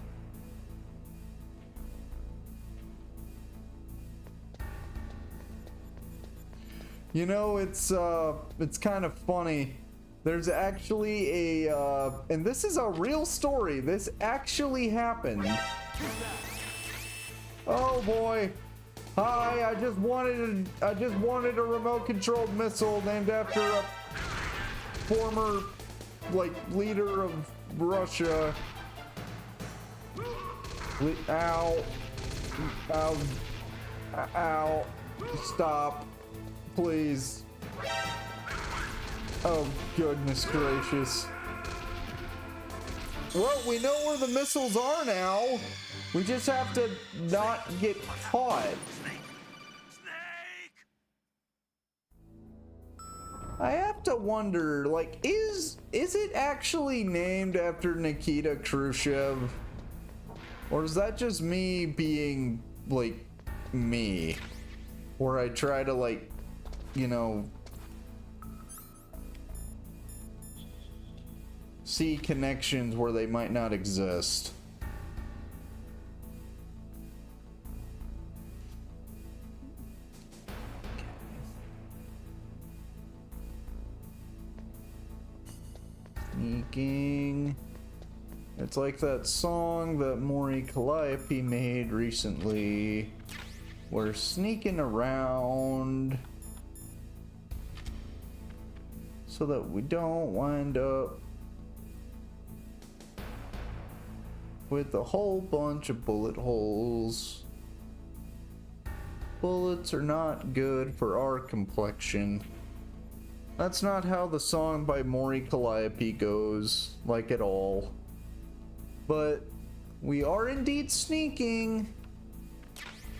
You know, it's kind of funny. There's actually a and this is a real story. This actually happened. Oh boy. Hi, I just wanted a remote controlled missile named after a former leader of Russia. Ow. Ow. Ow. Stop. Please. Oh, goodness gracious. Well, we know where the missiles are now. We just have to not get caught. I have to wonder, like, is it actually named after Nikita Khrushchev? Or is that just me being, like, me? Where I try to, like, you know, see connections where they might not exist. Sneaking. It's like that song that Maury Calliope made recently. We're sneaking around so that we don't wind up with a whole bunch of bullet holes. Bullets are not good for our complexion. That's not how the song by Maury Calliope goes, like at all. But we are indeed sneaking,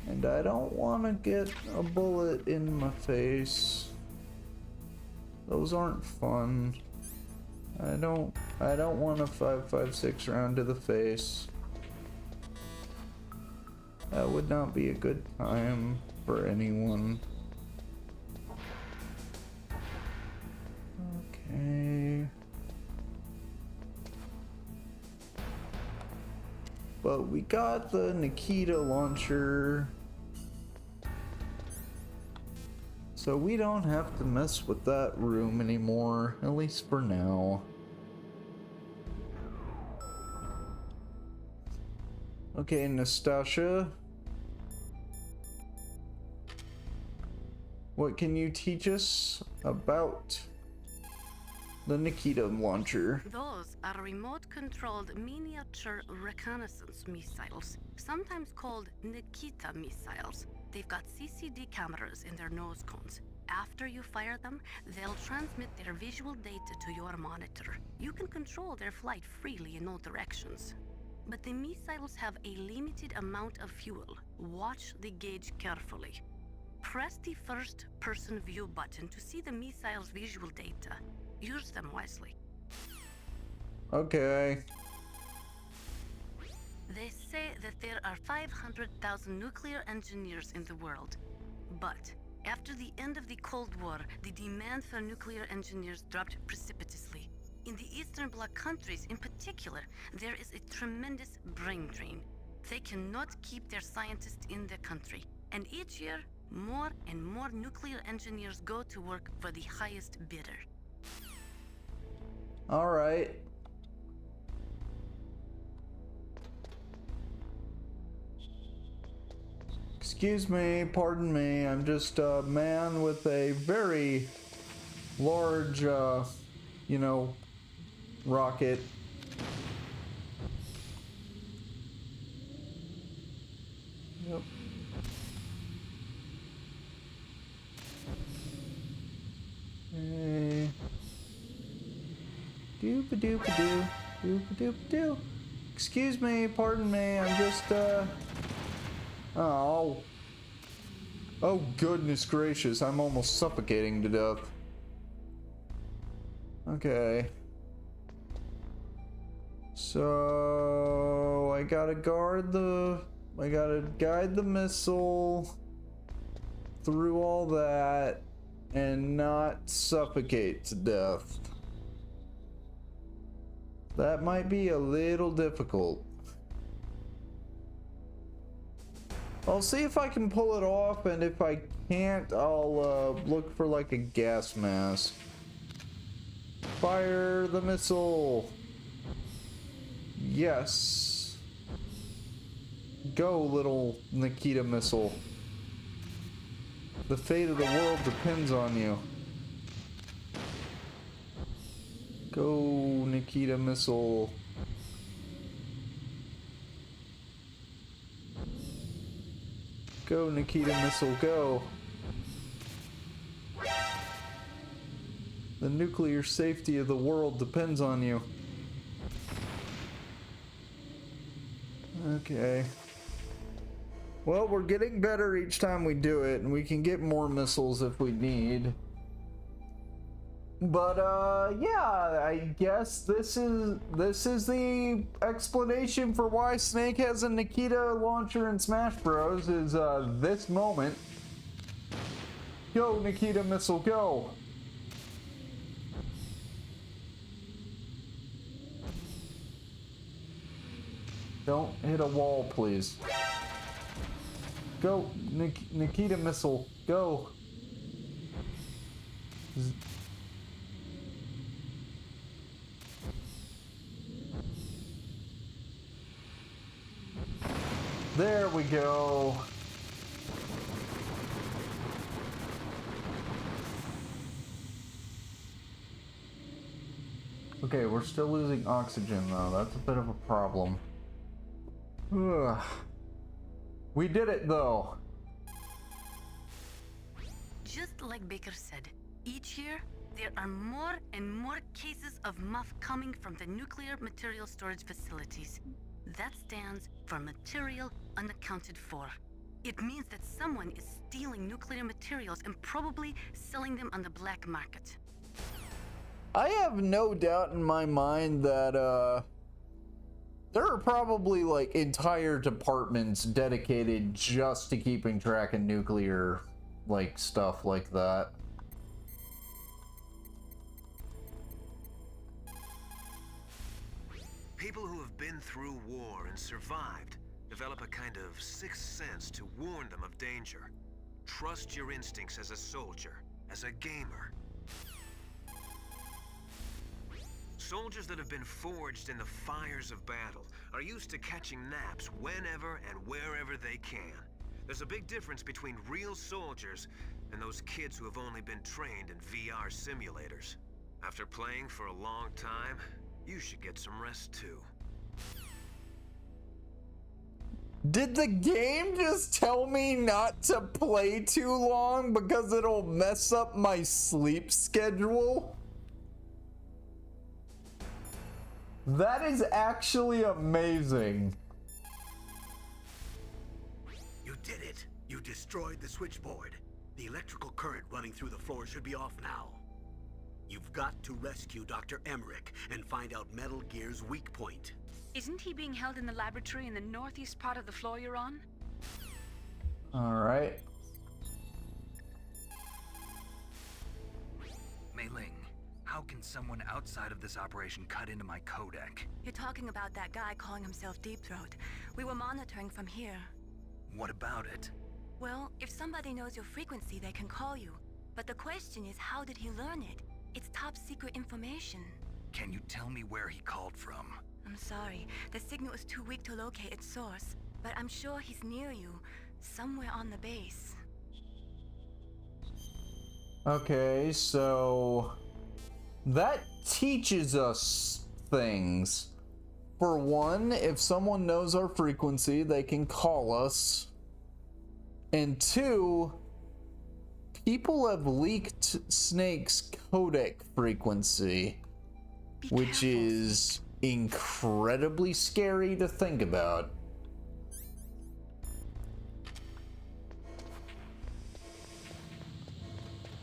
and I don't want to get a bullet in my face. Those aren't fun. I don't want a 5.56 round to the face. That would not be a good time for anyone. Okay. But we got the Nikita launcher. So we don't have to mess with that room anymore, at least for now. Okay, Nastasha. What can you teach us about the Nikita launcher? Those are remote-controlled miniature reconnaissance missiles, sometimes called Nikita missiles. They've got CCD cameras in their nose cones. After you fire them, they'll transmit their visual data to your monitor. You can control their flight freely in all directions. But the missiles have a limited amount of fuel. Watch the gauge carefully. Press the first-person view button to see the missile's visual data. Use them wisely. Okay. They say that there are 500,000 nuclear engineers in the world, but After the end of the Cold War, the demand for nuclear engineers dropped precipitously. In the Eastern Bloc countries in particular, there is a tremendous brain drain. They cannot keep their scientists in their country. And each year, more and more nuclear engineers go to work for the highest bidder. All right. Excuse me, pardon me. I'm just a man with a very large, rocket. Yep. Hey. Doop-a-doop-a-doo. Doop-a-doop-a-doo. Excuse me, pardon me. I'm just, Oh. Oh, goodness gracious. I'm almost suffocating to death. Okay. So I gotta guide the missile through all that and not suffocate to death. That might be a little difficult. I'll see if I can pull it off, and if I can't, I'll look for like a gas mask. Fire the missile. Yes. Go, little Nikita missile. The fate of the world depends on you. Go, Nikita missile. Go, Nikita missile, go. The nuclear safety of the world depends on you. Okay. Well, we're getting better each time we do it, and we can get more missiles if we need. But yeah, I guess this is the explanation for why Snake has a Nikita launcher in Smash Bros. Is this moment. Go, Nikita missile, go. Don't hit a wall, please. Go, Nikita missile, go. There we go. Okay, we're still losing oxygen though. That's a bit of a problem. Ugh. We did it though. Just like Baker said, each year there are more and more cases of muff coming from the nuclear material storage facilities. That stands for material unaccounted for. It means that someone is stealing nuclear materials and probably selling them on the black market. I have no doubt in my mind that there are probably like entire departments dedicated just to keeping track of nuclear like stuff like that. People who have been through war and survived develop a kind of sixth sense to warn them of danger. Trust your instincts as a soldier, as a gamer. Soldiers that have been forged in the fires of battle are used to catching naps whenever and wherever they can. There's a big difference between real soldiers and those kids who have only been trained in VR simulators. After playing for a long time, you should get some rest too. Did the game just tell me not to play too long because it'll mess up my sleep schedule? That is actually amazing. You did it. You destroyed the switchboard. The electrical current running through the floor should be off now. You've got to rescue Dr. Emmerich and find out Metal Gear's weak point. Isn't he being held in the laboratory in the northeast part of the floor you're on? All right. Mei Ling, how can someone outside of this operation cut into my codec? You're talking about that guy calling himself Deep Throat. We were monitoring from here. What about it? Well, if somebody knows your frequency, they can call you. But the question is, how did he learn it? It's top secret information. Can you tell me where he called from? I'm sorry, the signal is too weak to locate its source. But I'm sure he's near you, somewhere on the base. Okay, so that teaches us things. For one, if someone knows our frequency, they can call us. And two, people have leaked Snake's codec frequency, which is incredibly scary to think about.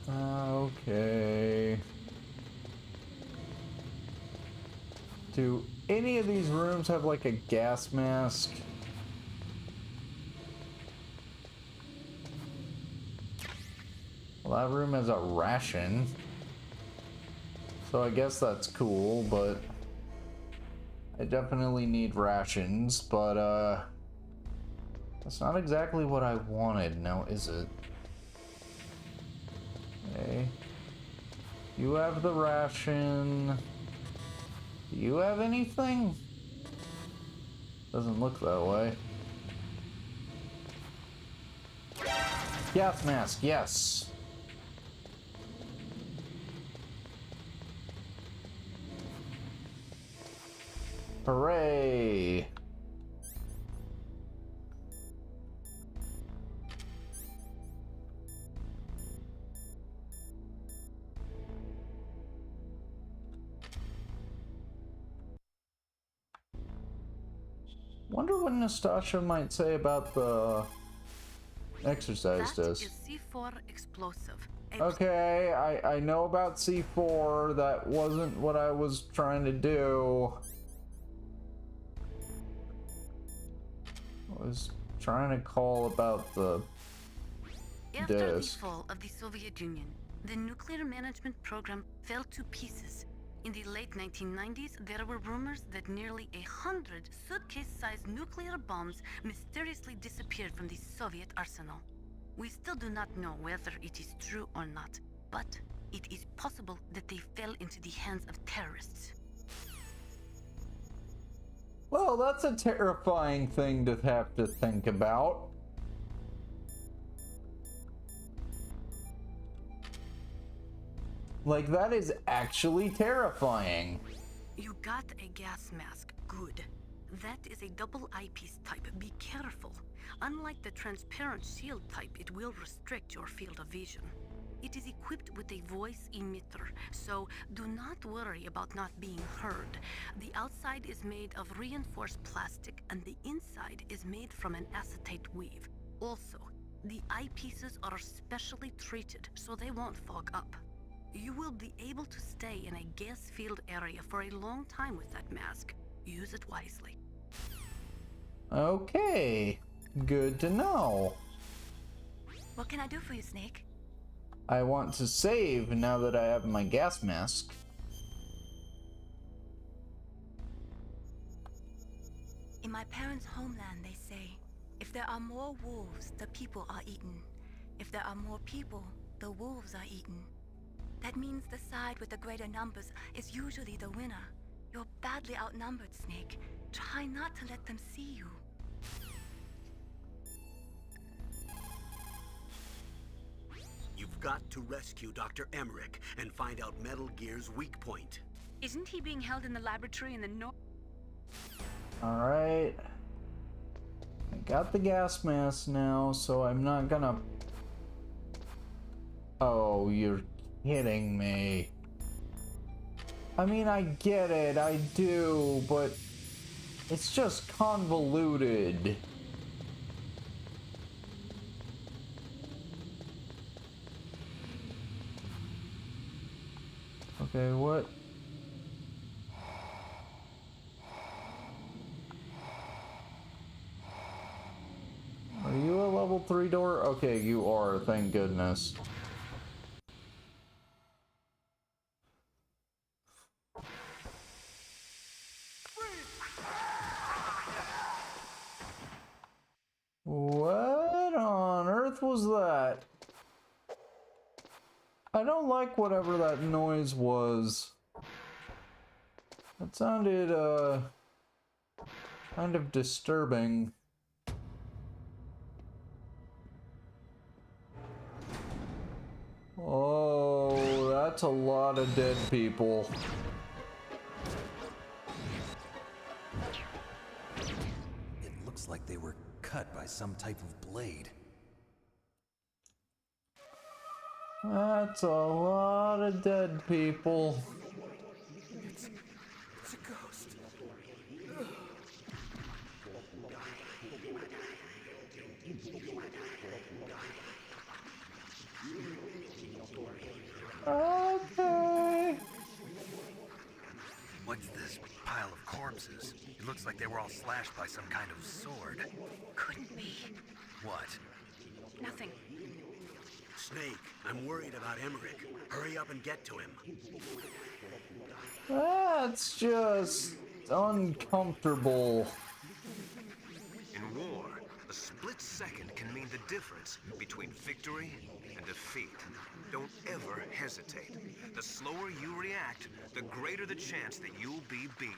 Okay. Do any of these rooms have like a gas mask? Well, that room has a ration. So I guess that's cool, but I definitely need rations, but that's not exactly what I wanted now, is it? Okay. You have the ration. Do you have anything? Doesn't look that way. Gas mask, yes. Hooray! Wonder what Nastasha might say about the exercise That disc. is C4 explosive. Okay, I know about C4. That wasn't what I was trying to do. I was trying to call about the After the disc. fall of the Soviet Union, the nuclear management program fell to pieces. In the late 1990s, there were rumors that nearly 100 suitcase-sized nuclear bombs mysteriously disappeared from the Soviet arsenal. We still do not know whether it is true or not, but it is possible that they fell into the hands of terrorists. Well, that's a terrifying thing to have to think about. Like, that is actually terrifying. You got a gas mask. Good. That is a double eyepiece type. Be careful. Unlike the transparent shield type, it will restrict your field of vision. It is equipped with a voice emitter, so do not worry about not being heard. The outside is made of reinforced plastic and the inside is made from an acetate weave. Also, the eyepieces are specially treated so they won't fog up. You will be able to stay in a gas-filled area for a long time with that mask. Use it wisely. Okay, good to know. What can I do for you, Snake? I want to save now that I have my gas mask. In my parents' homeland, they say, if there are more wolves, the people are eaten. If there are more people, the wolves are eaten. That means the side with the greater numbers is usually the winner. You're badly outnumbered, Snake. Try not to let them see you. You've got to rescue Dr. Emmerich and find out Metal Gear's weak point. Isn't he being held in the laboratory in the north? Alright. I got the gas mask now, so I'm not gonna... Oh, you're kidding me. I mean, I get it, I do, but it's just convoluted. Okay, what? Are you a level 3 door? Okay, you are, thank goodness. What on earth was that? I don't like whatever that noise was. That sounded, kind of disturbing. Oh, that's a lot of dead people. It looks like they were cut by some type of blade. That's a lot of dead people. It's a ghost. Okay. What's this pile of corpses? It looks like they were all slashed by some kind of sword. Couldn't be. What? Nothing. Snake, I'm worried about Emmerich. Hurry up and get to him. That's just uncomfortable. In war, a split second can mean the difference between victory and defeat. Don't ever hesitate. The slower you react, the greater the chance that you'll be beaten.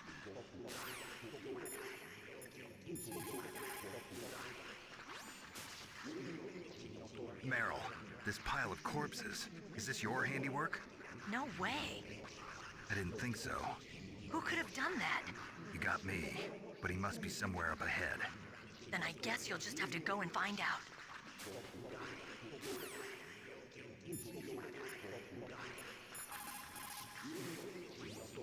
Meryl, this pile of corpses, is this your handiwork? No way. I didn't think so. Who could have done that? You got me, but he must be somewhere up ahead. Then I guess you'll just have to go and find out.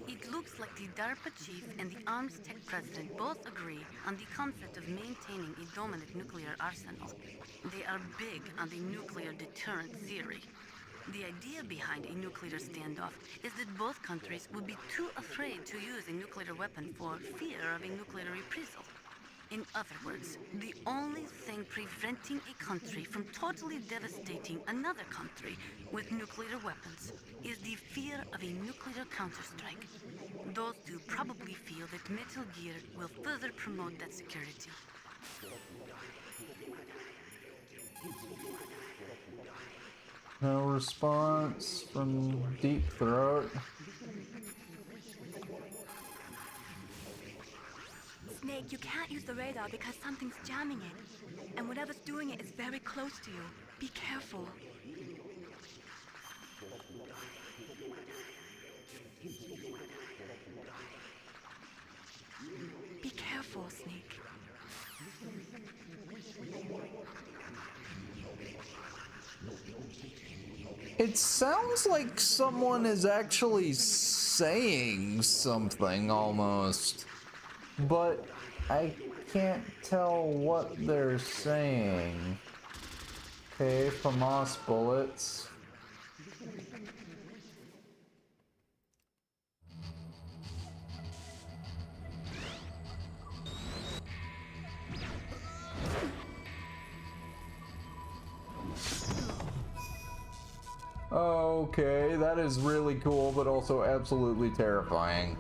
It looks like the DARPA chief and the Arms Tech president both agree on the concept of maintaining a dominant nuclear arsenal. They are big on the nuclear deterrent theory. The idea behind a nuclear standoff is that both countries would be too afraid to use a nuclear weapon for fear of a nuclear reprisal. In other words, the only thing preventing a country from totally devastating another country with nuclear weapons is the fear of a nuclear counterstrike. Those two probably feel that Metal Gear will further promote that security. No response from Deep Throat. Snake, you can't use the radar because something's jamming it. And whatever's doing it is very close to you. Be careful. Be careful, Snake. It sounds like someone is actually saying something almost, but I can't tell what they're saying. Okay, FAMAS bullets. Okay, that is really cool, but also absolutely terrifying.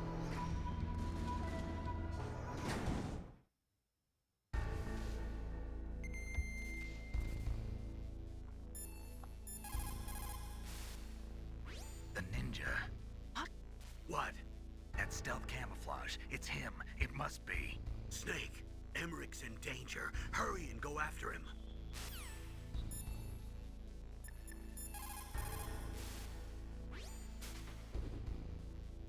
The ninja. What? What? That stealth camouflage. It's him. It must be. Snake, Emmerich's in danger. Hurry and go after him.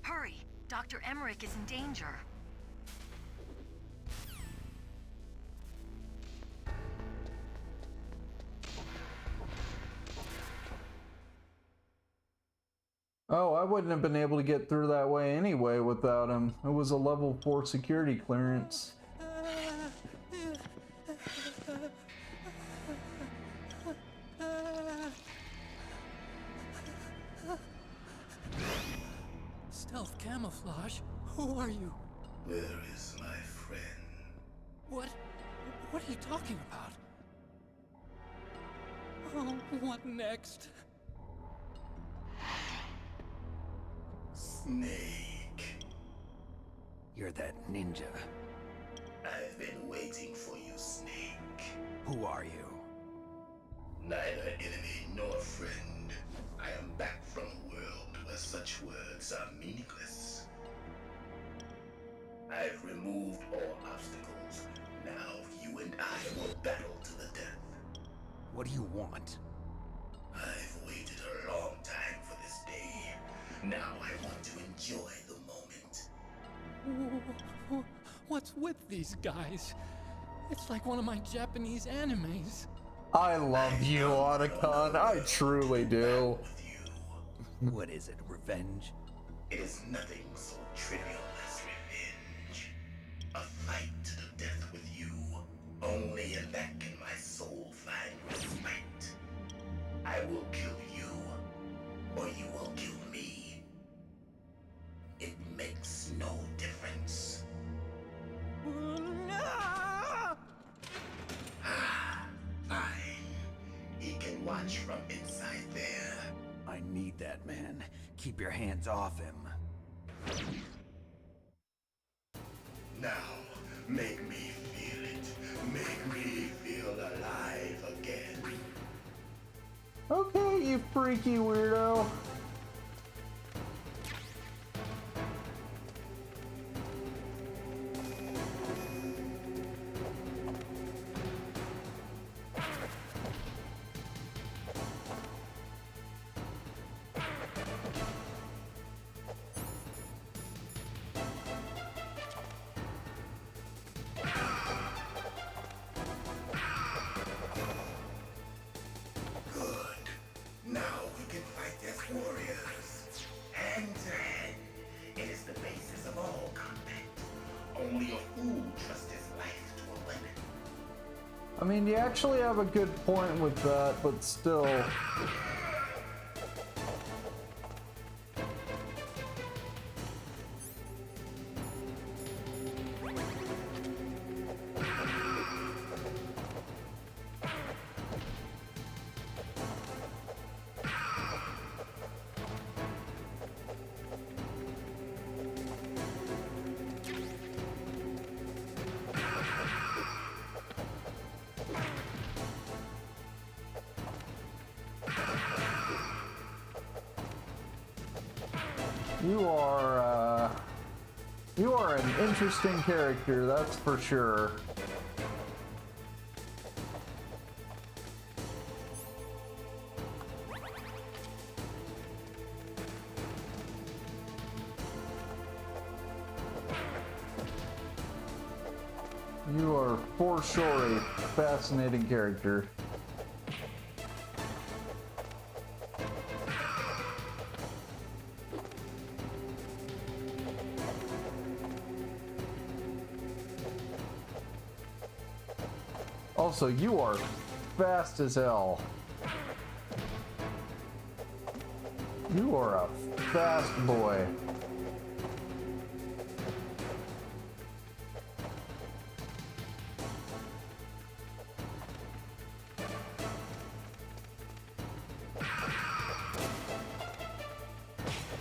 Hurry! Dr. Emmerich is in danger. Oh, I wouldn't have been able to get through that way anyway without him. It was a level 4 security clearance. Stealth camouflage? Who are you? Where is my friend? What are you talking about? Oh, what next? Snake. You're that ninja. I've been waiting for you, Snake. Who are you? Neither enemy nor friend. I am back from a world where such words are meaningless. I've removed all obstacles. Now you and I will battle to the death. What do you want? I've waited a long time for this day. Now I want to enjoy the moment. What's with these guys? It's like one of my Japanese animes. I love you, Otacon. I truly do. What is it, revenge? It is nothing so trivial as revenge. A fight to the death with you. Only in that can my soul find respite. I will kill you, or you will kill me. It makes no difference. Fine. He can watch from inside there. I need that man. Keep your hands off him. Now, make me feel it. Make me feel alive again. Okay, you freaky weirdo. Now we can fight as warriors. Hand to hand. It is the basis of all combat. Only a fool trusts his life to a weapon. I mean, you actually have a good point with that, but still. You are an interesting character, that's for sure. You are for sure a fascinating character. Also, you are fast as hell. You are a fast boy.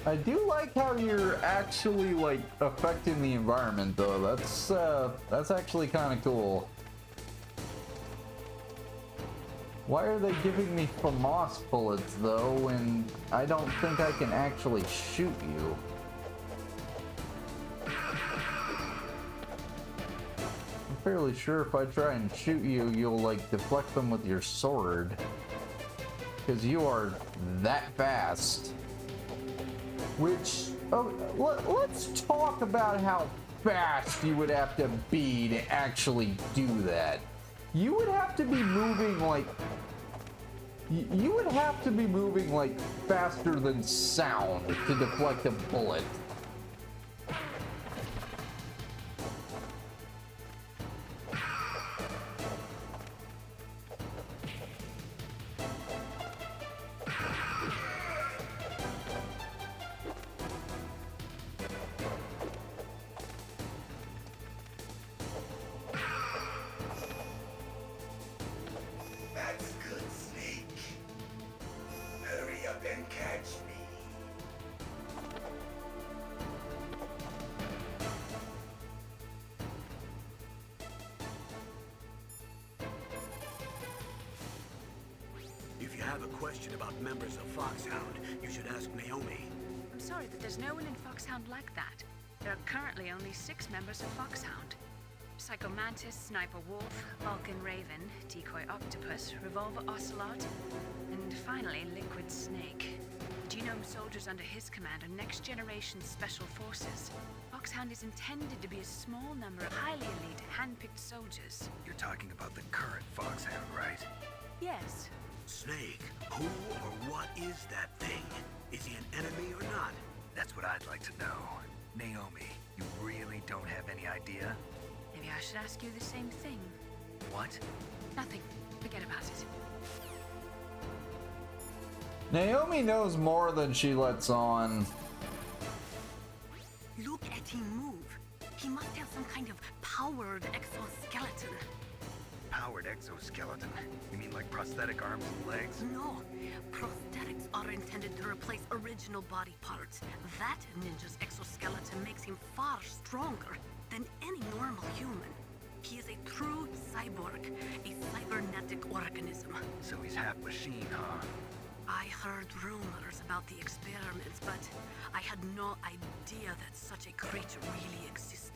I do like how you're actually like affecting the environment though. That's actually kind of cool. Why are they giving me FAMAS bullets though when I don't think I can actually shoot you? I'm fairly sure if I try and shoot you, you'll like deflect them with your sword. Because you are that fast. Which, let's talk about how fast you would have to be to actually do that. You would have to be moving like... You would have to be moving like faster than sound to deflect a bullet. That's good, Snake. Hurry up and catch me. question about members of Foxhound, you should ask Naomi. I'm sorry, but there's no one in Foxhound like that. There are currently only 6 members of Foxhound. Psycho Mantis, Sniper Wolf, Vulcan Raven, Decoy Octopus, Revolver Ocelot, and finally Liquid Snake. Genome soldiers under his command are next-generation special forces. Foxhound is intended to be a small number of highly elite, hand-picked soldiers. You're talking about the current Foxhound, right? Yes. Snake, who or what is that thing? Is he an enemy or not? That's what I'd like to know. Naomi, you really don't have any idea? Maybe I should ask you the same thing. What? Nothing. Forget about it. Naomi knows more than she lets on. Look at him move. He must have some kind of powered exoskeleton. Powered exoskeleton? You mean like prosthetic arms and legs? No. Prosthetics are intended to replace original body parts. That ninja's exoskeleton makes him far stronger than any normal human. He is a true cyborg, a cybernetic organism. So he's half machine, huh? I heard rumors about the experiments, but I had no idea that such a creature really existed.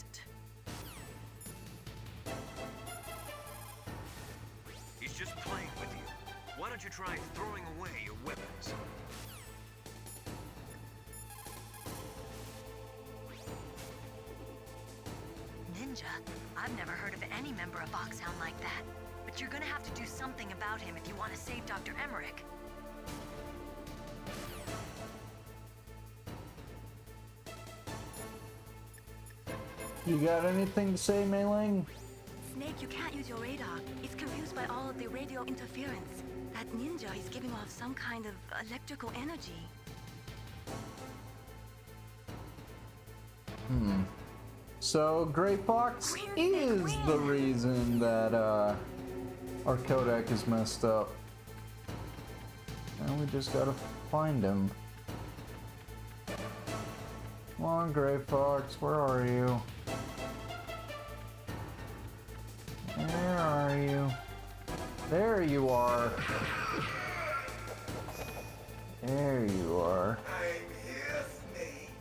He's just playing with you. Why don't you try throwing away your weapons? Ninja? I've never heard of any member of Foxhound like that. But you're gonna have to do something about him if you want to save Dr. Emmerich. You got anything to say, Mei Ling? Snake, you can't use your radar. It's confused by all of the radio interference. That ninja is giving off some kind of electrical energy. So Gray Fox is the reason that our codec is messed up. And we just gotta find him. Come on, Gray Fox, where are you? Where are you? There you are. There you are. I'm here, Snake.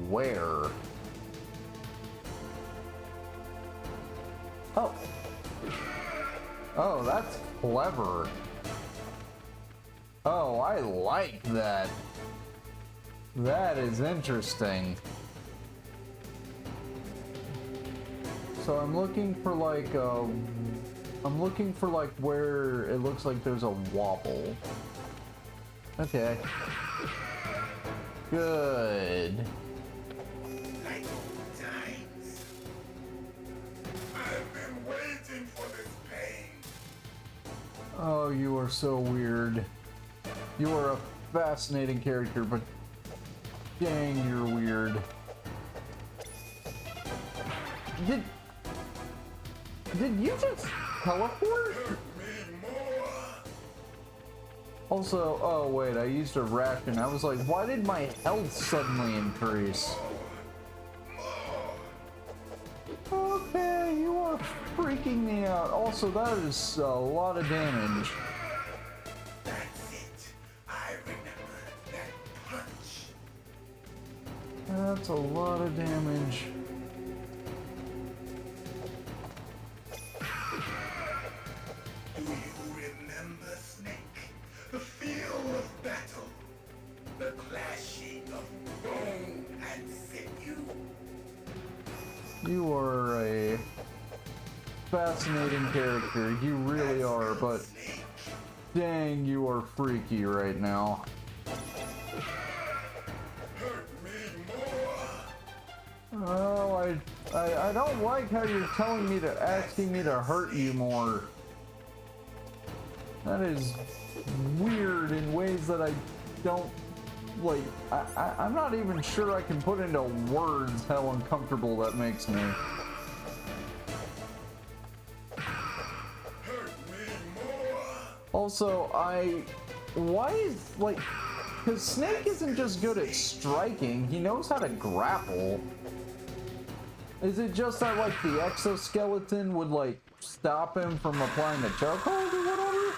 Where? Oh. Oh, that's clever. Oh, I like that. That is interesting. So I'm looking for like where it looks like there's a wobble. Okay. Good. Like old times. I've been waiting for this pain. Oh, you are so weird. You are a fascinating character, but dang, you're weird. Did you just teleport? Also, oh wait, I used a ration. I was like, why did my health suddenly increase? Okay, you are freaking me out. Also, that is a lot of damage. That's it. I remember that punch. That's a lot of damage. Do you remember, Snake? The feel of battle. The clashing of bone and sinew. You are a fascinating character. You really are, but dang, you are freaky right now. Oh, I don't like how you're telling me to asking me to hurt you more. That is weird in ways that I don't like. I'm not even sure I can put into words how uncomfortable that makes me. Also, why is, like, because Snake isn't just good at striking, he knows how to grapple. Is it just that, like, the exoskeleton would, like, stop him from applying the chokehold or whatever?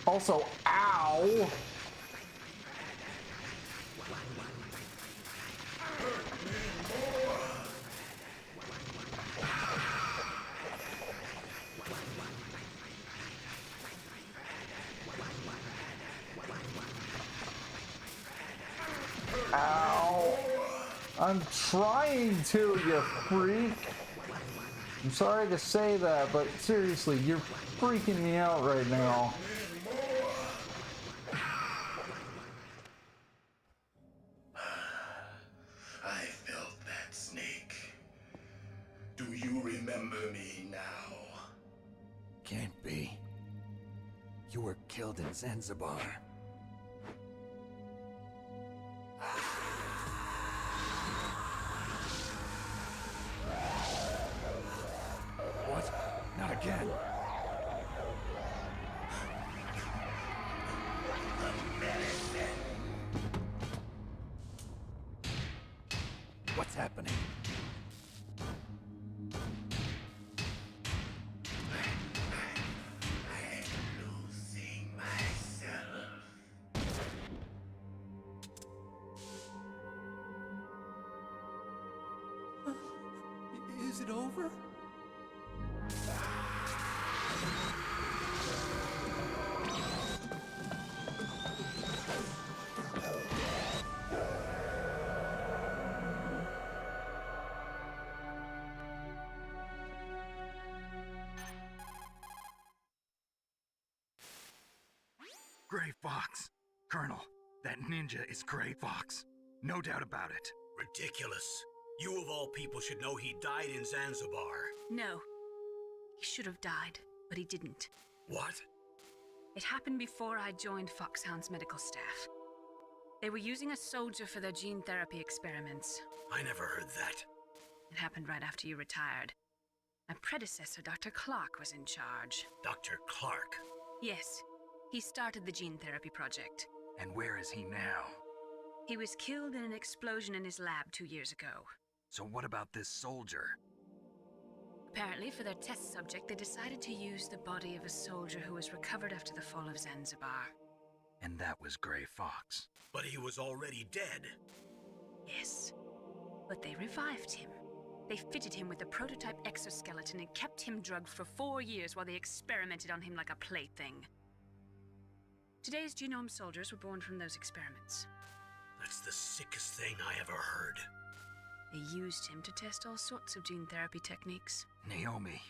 Also, ow! Ow! I'm trying to, you freak! I'm sorry to say that, but seriously, you're freaking me out right now. I felt that, Snake. Do you remember me now? Can't be. You were killed in Zanzibar. What? Not again. What's happening? Losing myself. Is it over? Gray Fox. Colonel, that ninja is Gray Fox. No doubt about it. Ridiculous. You of all people should know he died in Zanzibar. No. He should have died, but he didn't. What? It happened before I joined Foxhound's medical staff. They were using a soldier for their gene therapy experiments. I never heard that. It happened right after you retired. My predecessor, Dr. Clark, was in charge. Dr. Clark? Yes. He started the gene therapy project. And where is he now? He was killed in an explosion in his lab 2 years ago. So what about this soldier? Apparently, for their test subject, they decided to use the body of a soldier who was recovered after the fall of Zanzibar. And that was Gray Fox. But he was already dead. Yes. But they revived him. They fitted him with a prototype exoskeleton and kept him drugged for 4 years while they experimented on him like a plaything. Today's genome soldiers were born from those experiments. That's the sickest thing I ever heard. They used him to test all sorts of gene therapy techniques. Naomi,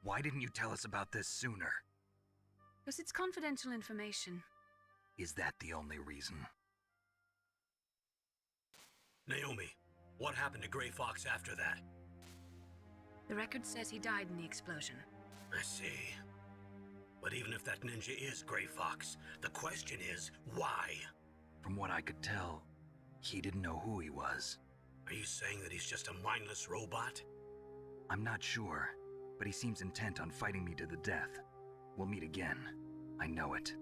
why didn't you tell us about this sooner? Because it's confidential information. Is that the only reason? Naomi, what happened to Gray Fox after that? The record says he died in the explosion. I see. But even if that ninja is Gray Fox, the question is, why? From what I could tell, he didn't know who he was. Are you saying that he's just a mindless robot? I'm not sure, but he seems intent on fighting me to the death. We'll meet again. I know it.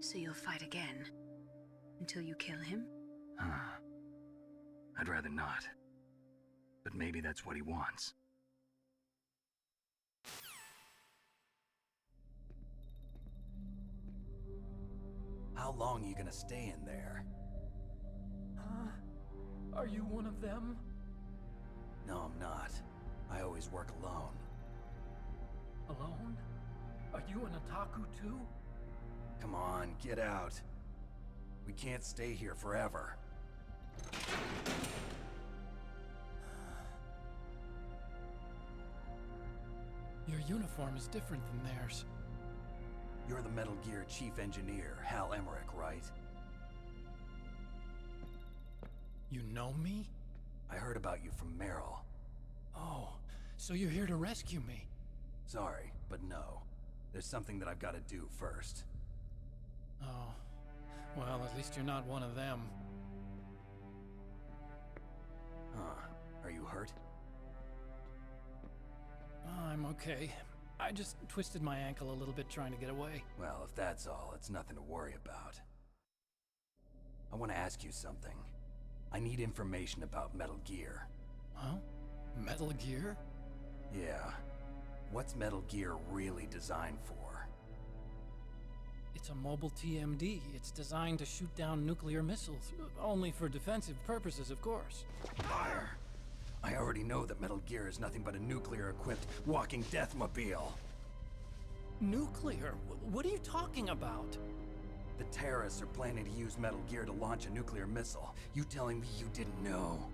So you'll fight again? Until you kill him? I'd rather not. But maybe that's what he wants. How long are you gonna stay in there? Huh? Are you one of them? No, I'm not. I always work alone. Alone? Are you an otaku too? Come on, get out. We can't stay here forever. Your uniform is different than theirs. You're the Metal Gear Chief Engineer, Hal Emmerich, right? You know me? I heard about you from Meryl. Oh, so you're here to rescue me? Sorry, but no. There's something that I've got to do first. Oh, well, at least you're not one of them. Huh. Are you hurt? I'm okay. I just twisted my ankle a little bit trying to get away. Well, if that's all, it's nothing to worry about. I want to ask you something. I need information about Metal Gear. Huh? Metal Gear? Yeah. What's Metal Gear really designed for? It's a mobile TMD. It's designed to shoot down nuclear missiles. Only for defensive purposes, of course. Fire! I already know that Metal Gear is nothing but a nuclear-equipped walking deathmobile. Nuclear? What are you talking about? The terrorists are planning to use Metal Gear to launch a nuclear missile. You telling me you didn't know?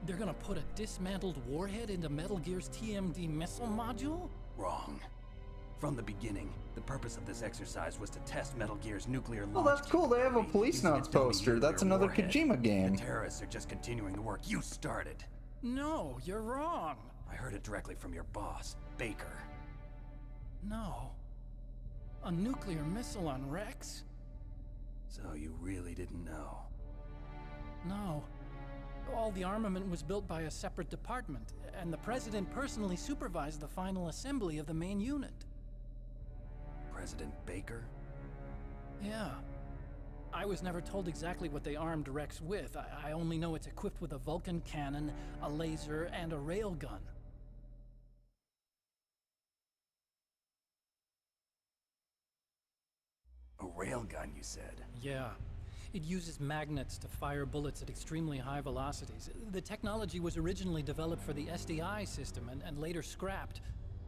They're gonna put a dismantled warhead into Metal Gear's TMD missile module? Wrong. From the beginning, the purpose of this exercise was to test Metal Gear's nuclear Well, launch that's cool. They have a capability Police using Notes its dummy poster. That's nuclear another warhead. Kojima game. The terrorists are just continuing the work you started. No, you're wrong. I heard it directly from your boss, Baker. No. A nuclear missile on Rex? So you really didn't know? No. All the armament was built by a separate department, and the President personally supervised the final assembly of the main unit. President Baker? Yeah. I was never told exactly what they armed Rex with. I only know it's equipped with a Vulcan cannon, a laser, and a railgun. A railgun, you said? Yeah. It uses magnets to fire bullets at extremely high velocities. The technology was originally developed for the SDI system and later scrapped.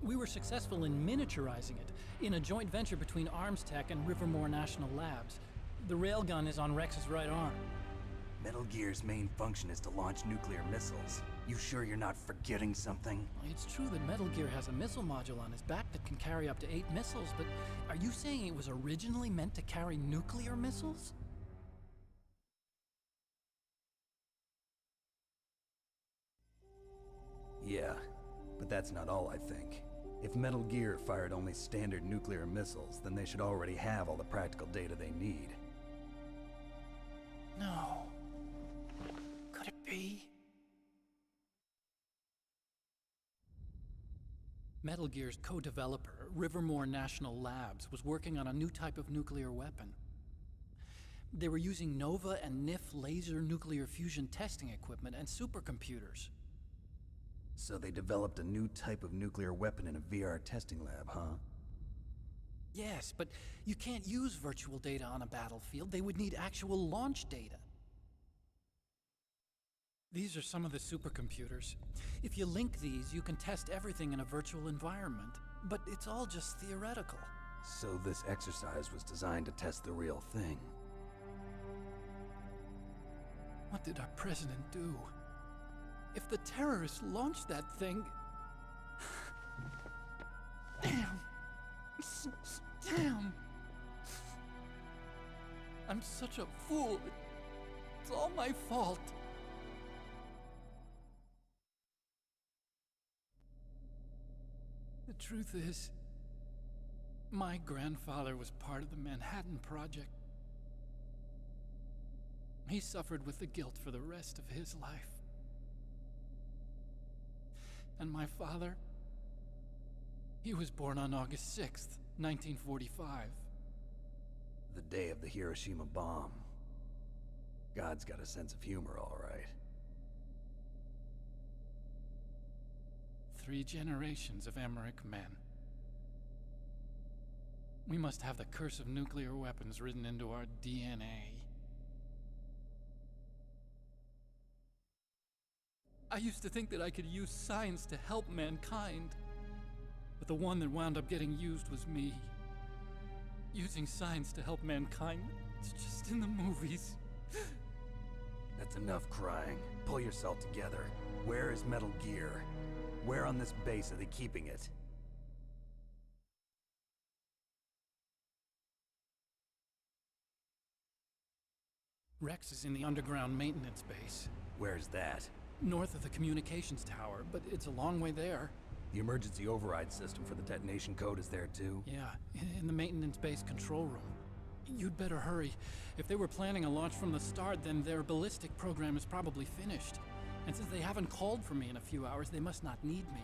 We were successful in miniaturizing it, in a joint venture between ArmsTech and Rivermore National Labs. The railgun is on Rex's right arm. Metal Gear's main function is to launch nuclear missiles. You sure you're not forgetting something? It's true that Metal Gear has a missile module on his back that can carry up to 8 missiles, but are you saying it was originally meant to carry nuclear missiles? Yeah, but that's not all I think. If Metal Gear fired only standard nuclear missiles, then they should already have all the practical data they need. No. Could it be? Metal Gear's co-developer, Rivermore National Labs, was working on a new type of nuclear weapon. They were using NOVA and NIF laser nuclear fusion testing equipment and supercomputers. So they developed a new type of nuclear weapon in a VR testing lab, huh? Yes, but you can't use virtual data on a battlefield. They would need actual launch data. These are some of the supercomputers. If you link these, you can test everything in a virtual environment. But it's all just theoretical. So this exercise was designed to test the real thing. What did our president do? If the terrorists launched that thing... Damn! Damn! I'm such a fool. It's all my fault. The truth is, my grandfather was part of the Manhattan Project. He suffered with the guilt for the rest of his life. And my father, he was born on August 6th, 1945. The day of the Hiroshima bomb. God's got a sense of humor, all right. 3 generations of Emmerich men. We must have the curse of nuclear weapons written into our DNA. I used to think that I could use science to help mankind, but the one that wound up getting used was me. Using science to help mankind, it's just in the movies. That's enough crying. Pull yourself together. Where is Metal Gear? Where on this base are they keeping it? Rex is in the underground maintenance base. Where's that? North of the communications tower, but it's a long way there. The emergency override system for the detonation code is there too? Yeah, in the maintenance base control room. You'd better hurry. If they were planning a launch from the start, then their ballistic program is probably finished. And since they haven't called for me in a few hours, they must not need me.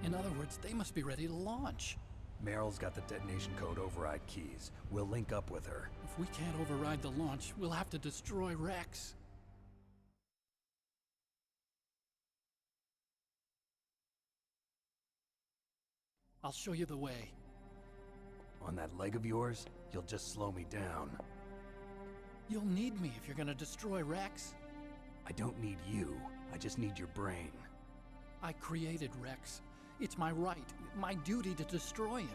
In other words, they must be ready to launch. Meryl's got the detonation code override keys. We'll link up with her. If we can't override the launch, we'll have to destroy Rex. I'll show you the way. On that leg of yours, you'll just slow me down. You'll need me if you're gonna destroy Rex. I don't need you. I just need your brain. I created Rex. It's my right, my duty to destroy him.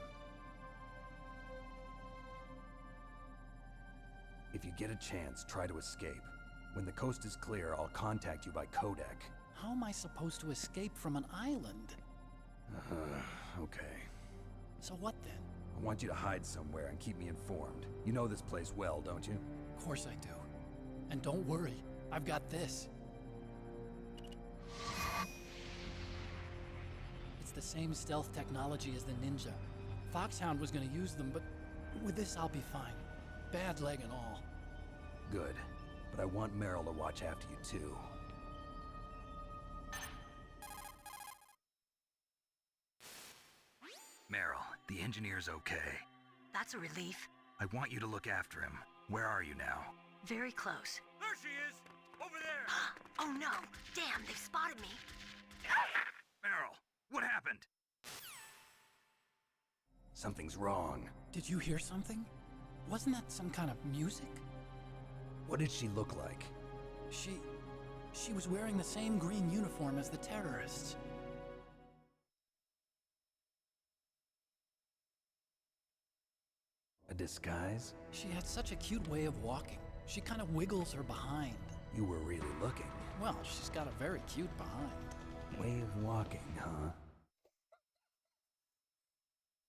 If you get a chance, try to escape. When the coast is clear, I'll contact you by codec. How am I supposed to escape from an island? Okay. So what then? I want you to hide somewhere and keep me informed. You know this place well, don't you? Of course I do. And don't worry, I've got this. It's the same stealth technology as the Ninja. Foxhound was gonna use them, but with this I'll be fine. Bad leg and all. Good. But I want Meryl to watch after you too. Meryl, the engineer's okay. That's a relief. I want you to look after him. Where are you now? Very close. There she is! Over there! Oh no! Damn, they've spotted me. Meryl, what happened? Something's wrong. Did you hear something? Wasn't that some kind of music? What did she look like? She was wearing the same green uniform as the terrorists. A disguise? She had such a cute way of walking. She kind of wiggles her behind. You were really looking. Well, she's got a very cute behind. Way of walking, huh?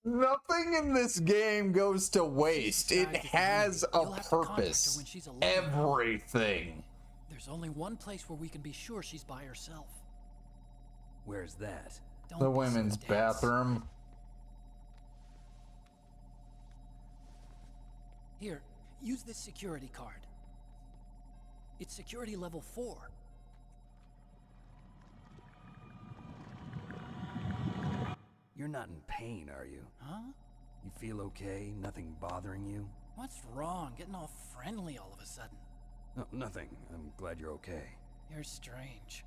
Nothing in this game goes to waste. It has a purpose. Everything. There's only one place where we can be sure she's by herself. Where's that? The women's bathroom. Here, use this security card. It's security level 4. You're not in pain, are you? Huh? You feel okay? Nothing bothering you? What's wrong? Getting all friendly all of a sudden. No, nothing. I'm glad you're okay. You're strange.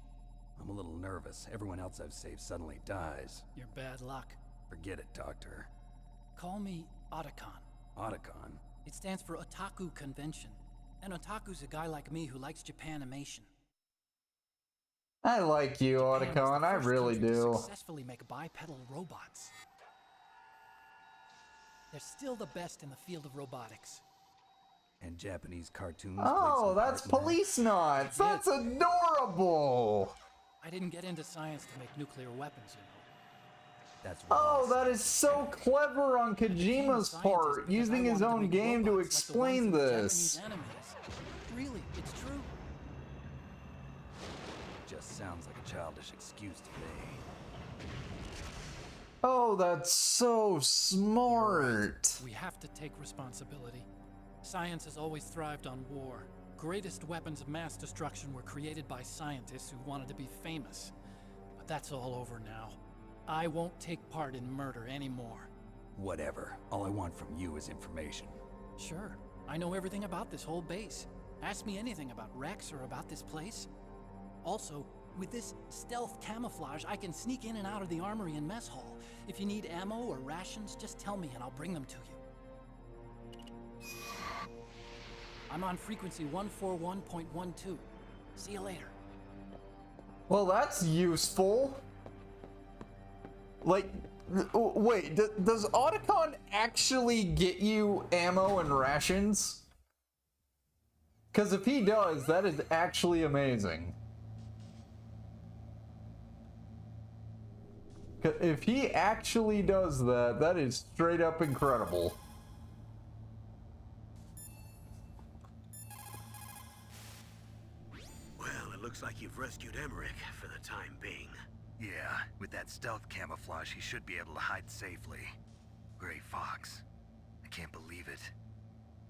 I'm a little nervous. Everyone else I've saved suddenly dies. You're bad luck. Forget it, Doctor. Call me Otacon. Otacon? It stands for Otaku Convention. An otaku's a guy like me who likes Japanimation. I like you, Otacon. I really do. Successfully make bipedal robots. They're still the best in the field of robotics. And Japanese cartoons. Oh, that's Police Knots. That's adorable. I didn't get into science to make nuclear weapons, you know. That's oh, that is so clever on Kojima's part, using his own game to explain this. Really, it's true. Just sounds like a childish excuse to me. Oh, that's so smart. Right. We have to take responsibility. Science has always thrived on war. Greatest weapons of mass destruction were created by scientists who wanted to be famous. But that's all over now. I won't take part in murder anymore. Whatever. All I want from you is information. Sure. I know everything about this whole base. Ask me anything about Rex or about this place. Also, with this stealth camouflage, I can sneak in and out of the armory and mess hall. If you need ammo or rations, just tell me and I'll bring them to you. I'm on frequency 141.12. See you later. Well, that's useful. Like, wait, does Otacon actually get you ammo and rations? Because if he does, that is actually amazing. If he actually does that, that is straight up incredible. Well, it looks like you've rescued Emmerich for the time being. Yeah, with that stealth camouflage, he should be able to hide safely. Gray Fox. I can't believe it.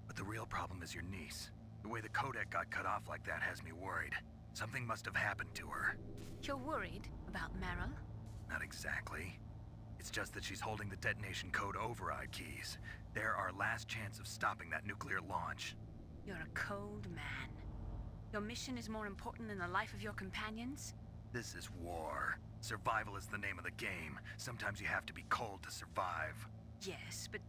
But the real problem is your niece. The way the codec got cut off like that has me worried. Something must have happened to her. You're worried about Meryl? Not exactly. It's just that she's holding the detonation code override keys. They're our last chance of stopping that nuclear launch. You're a cold man. Your mission is more important than the life of your companions? This is war. Survival is the name of the game. Sometimes you have to be cold to survive. Yes, but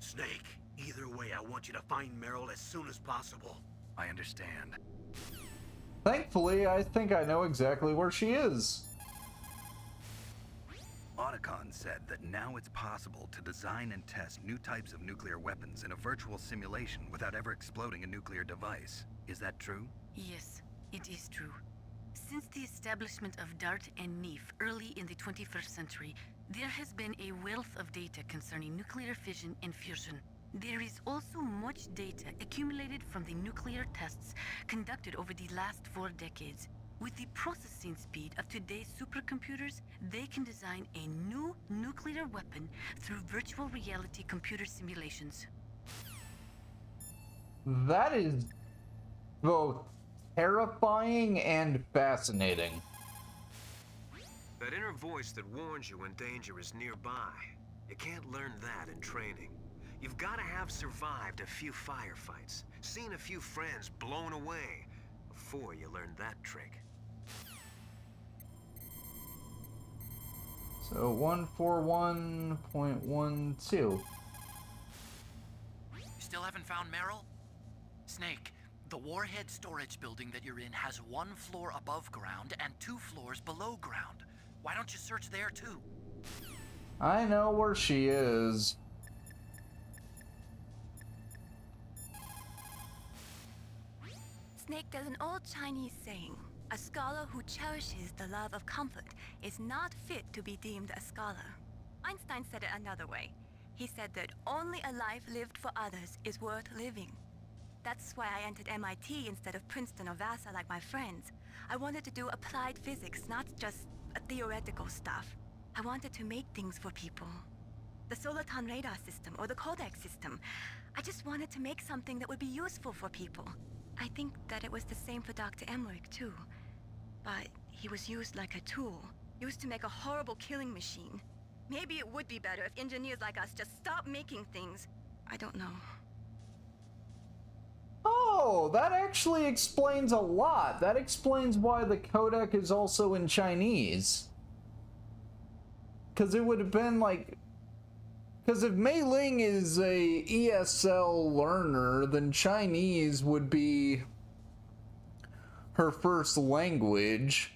Snake, either way, I want you to find Meryl as soon as possible. I understand. Thankfully, I think I know exactly where she is. Otacon said that now it's possible to design and test new types of nuclear weapons in a virtual simulation without ever exploding a nuclear device. Is that true? Yes, it is true. Since the establishment of DART and NEEF early in the 21st century, there has been a wealth of data concerning nuclear fission and fusion. There is also much data accumulated from the nuclear tests conducted over the last 4 decades. With the processing speed of today's supercomputers, they can design a new nuclear weapon through virtual reality computer simulations. That is both terrifying and fascinating. That inner voice that warns you when danger is nearby. You can't learn that in training. You've got to have survived a few firefights, seen a few friends blown away, before you learn that trick. So 141.12. Still haven't found Meryl? Snake, the warhead storage building that you're in has 1 floor above ground and 2 floors below ground. Why don't you search there too? I know where she is. Snake, there's an old Chinese saying, a scholar who cherishes the love of comfort is not fit to be deemed a scholar. Einstein said it another way. He said that only a life lived for others is worth living. That's why I entered MIT instead of Princeton or Vassar like my friends. I wanted to do applied physics, not just theoretical stuff. I wanted to make things for people. The Soliton radar system or the Kodak system. I just wanted to make something that would be useful for people. I think that it was the same for Dr. Emmerich too. But he was used like a tool, used to make a horrible killing machine. Maybe it would be better if engineers like us just stopped making things. I don't know. Oh, that actually explains a lot. That explains why the codec is also in Chinese. Because it would have been like... Because if Mei Ling is a ESL learner, then Chinese would be her first language.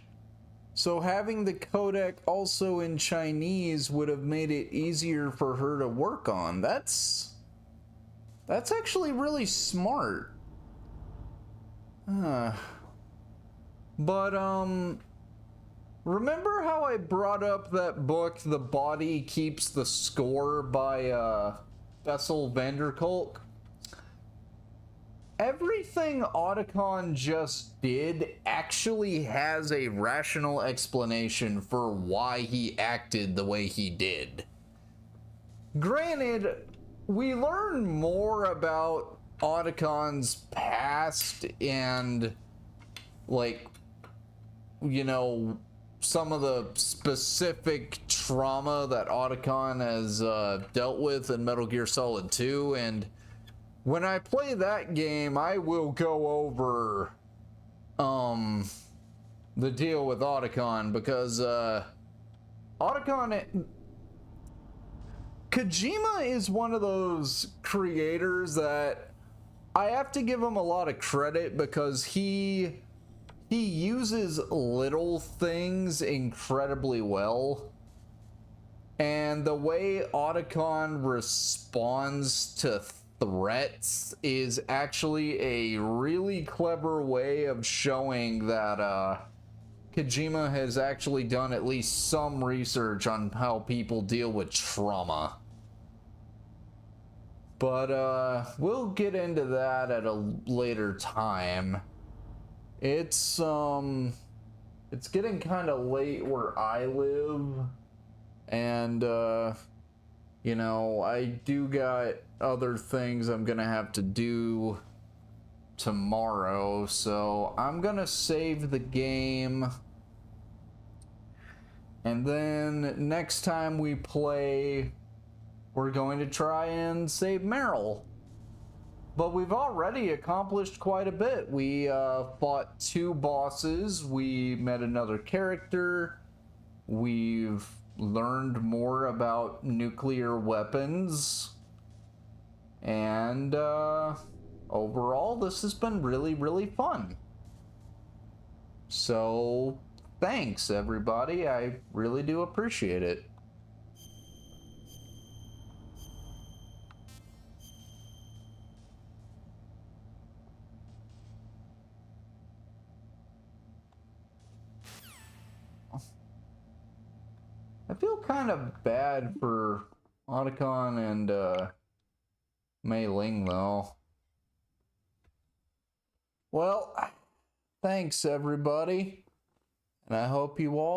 So having the codec also in Chinese would have made it easier for her to work on. That's actually really smart. But remember how I brought up that book, The Body Keeps the Score by Bessel van der Kolk? Everything Otacon just did actually has a rational explanation for why he acted the way he did. Granted, we learn more about Otacon's past and, like, you know, some of the specific trauma that Otacon has dealt with in Metal Gear Solid 2, and when I play that game, I will go over the deal with Otacon, because Otacon... Kojima is one of those creators that I have to give him a lot of credit, because he uses little things incredibly well. And the way Otacon responds to threats is actually a really clever way of showing that Kojima has actually done at least some research on how people deal with trauma. But we'll get into that at a later time. It's getting kind of late where I live, and you know, I do got other things I'm gonna have to do tomorrow, so I'm gonna save the game, and then next time we play, we're going to try and save Meryl. But we've already accomplished quite a bit. We fought 2 bosses, we met another character, we've learned more about nuclear weapons, And overall, this has been really, really fun. So, thanks everybody. I really do appreciate it. I feel kind of bad for Otacon and Mei Ling though. Well, thanks everybody, and I hope you all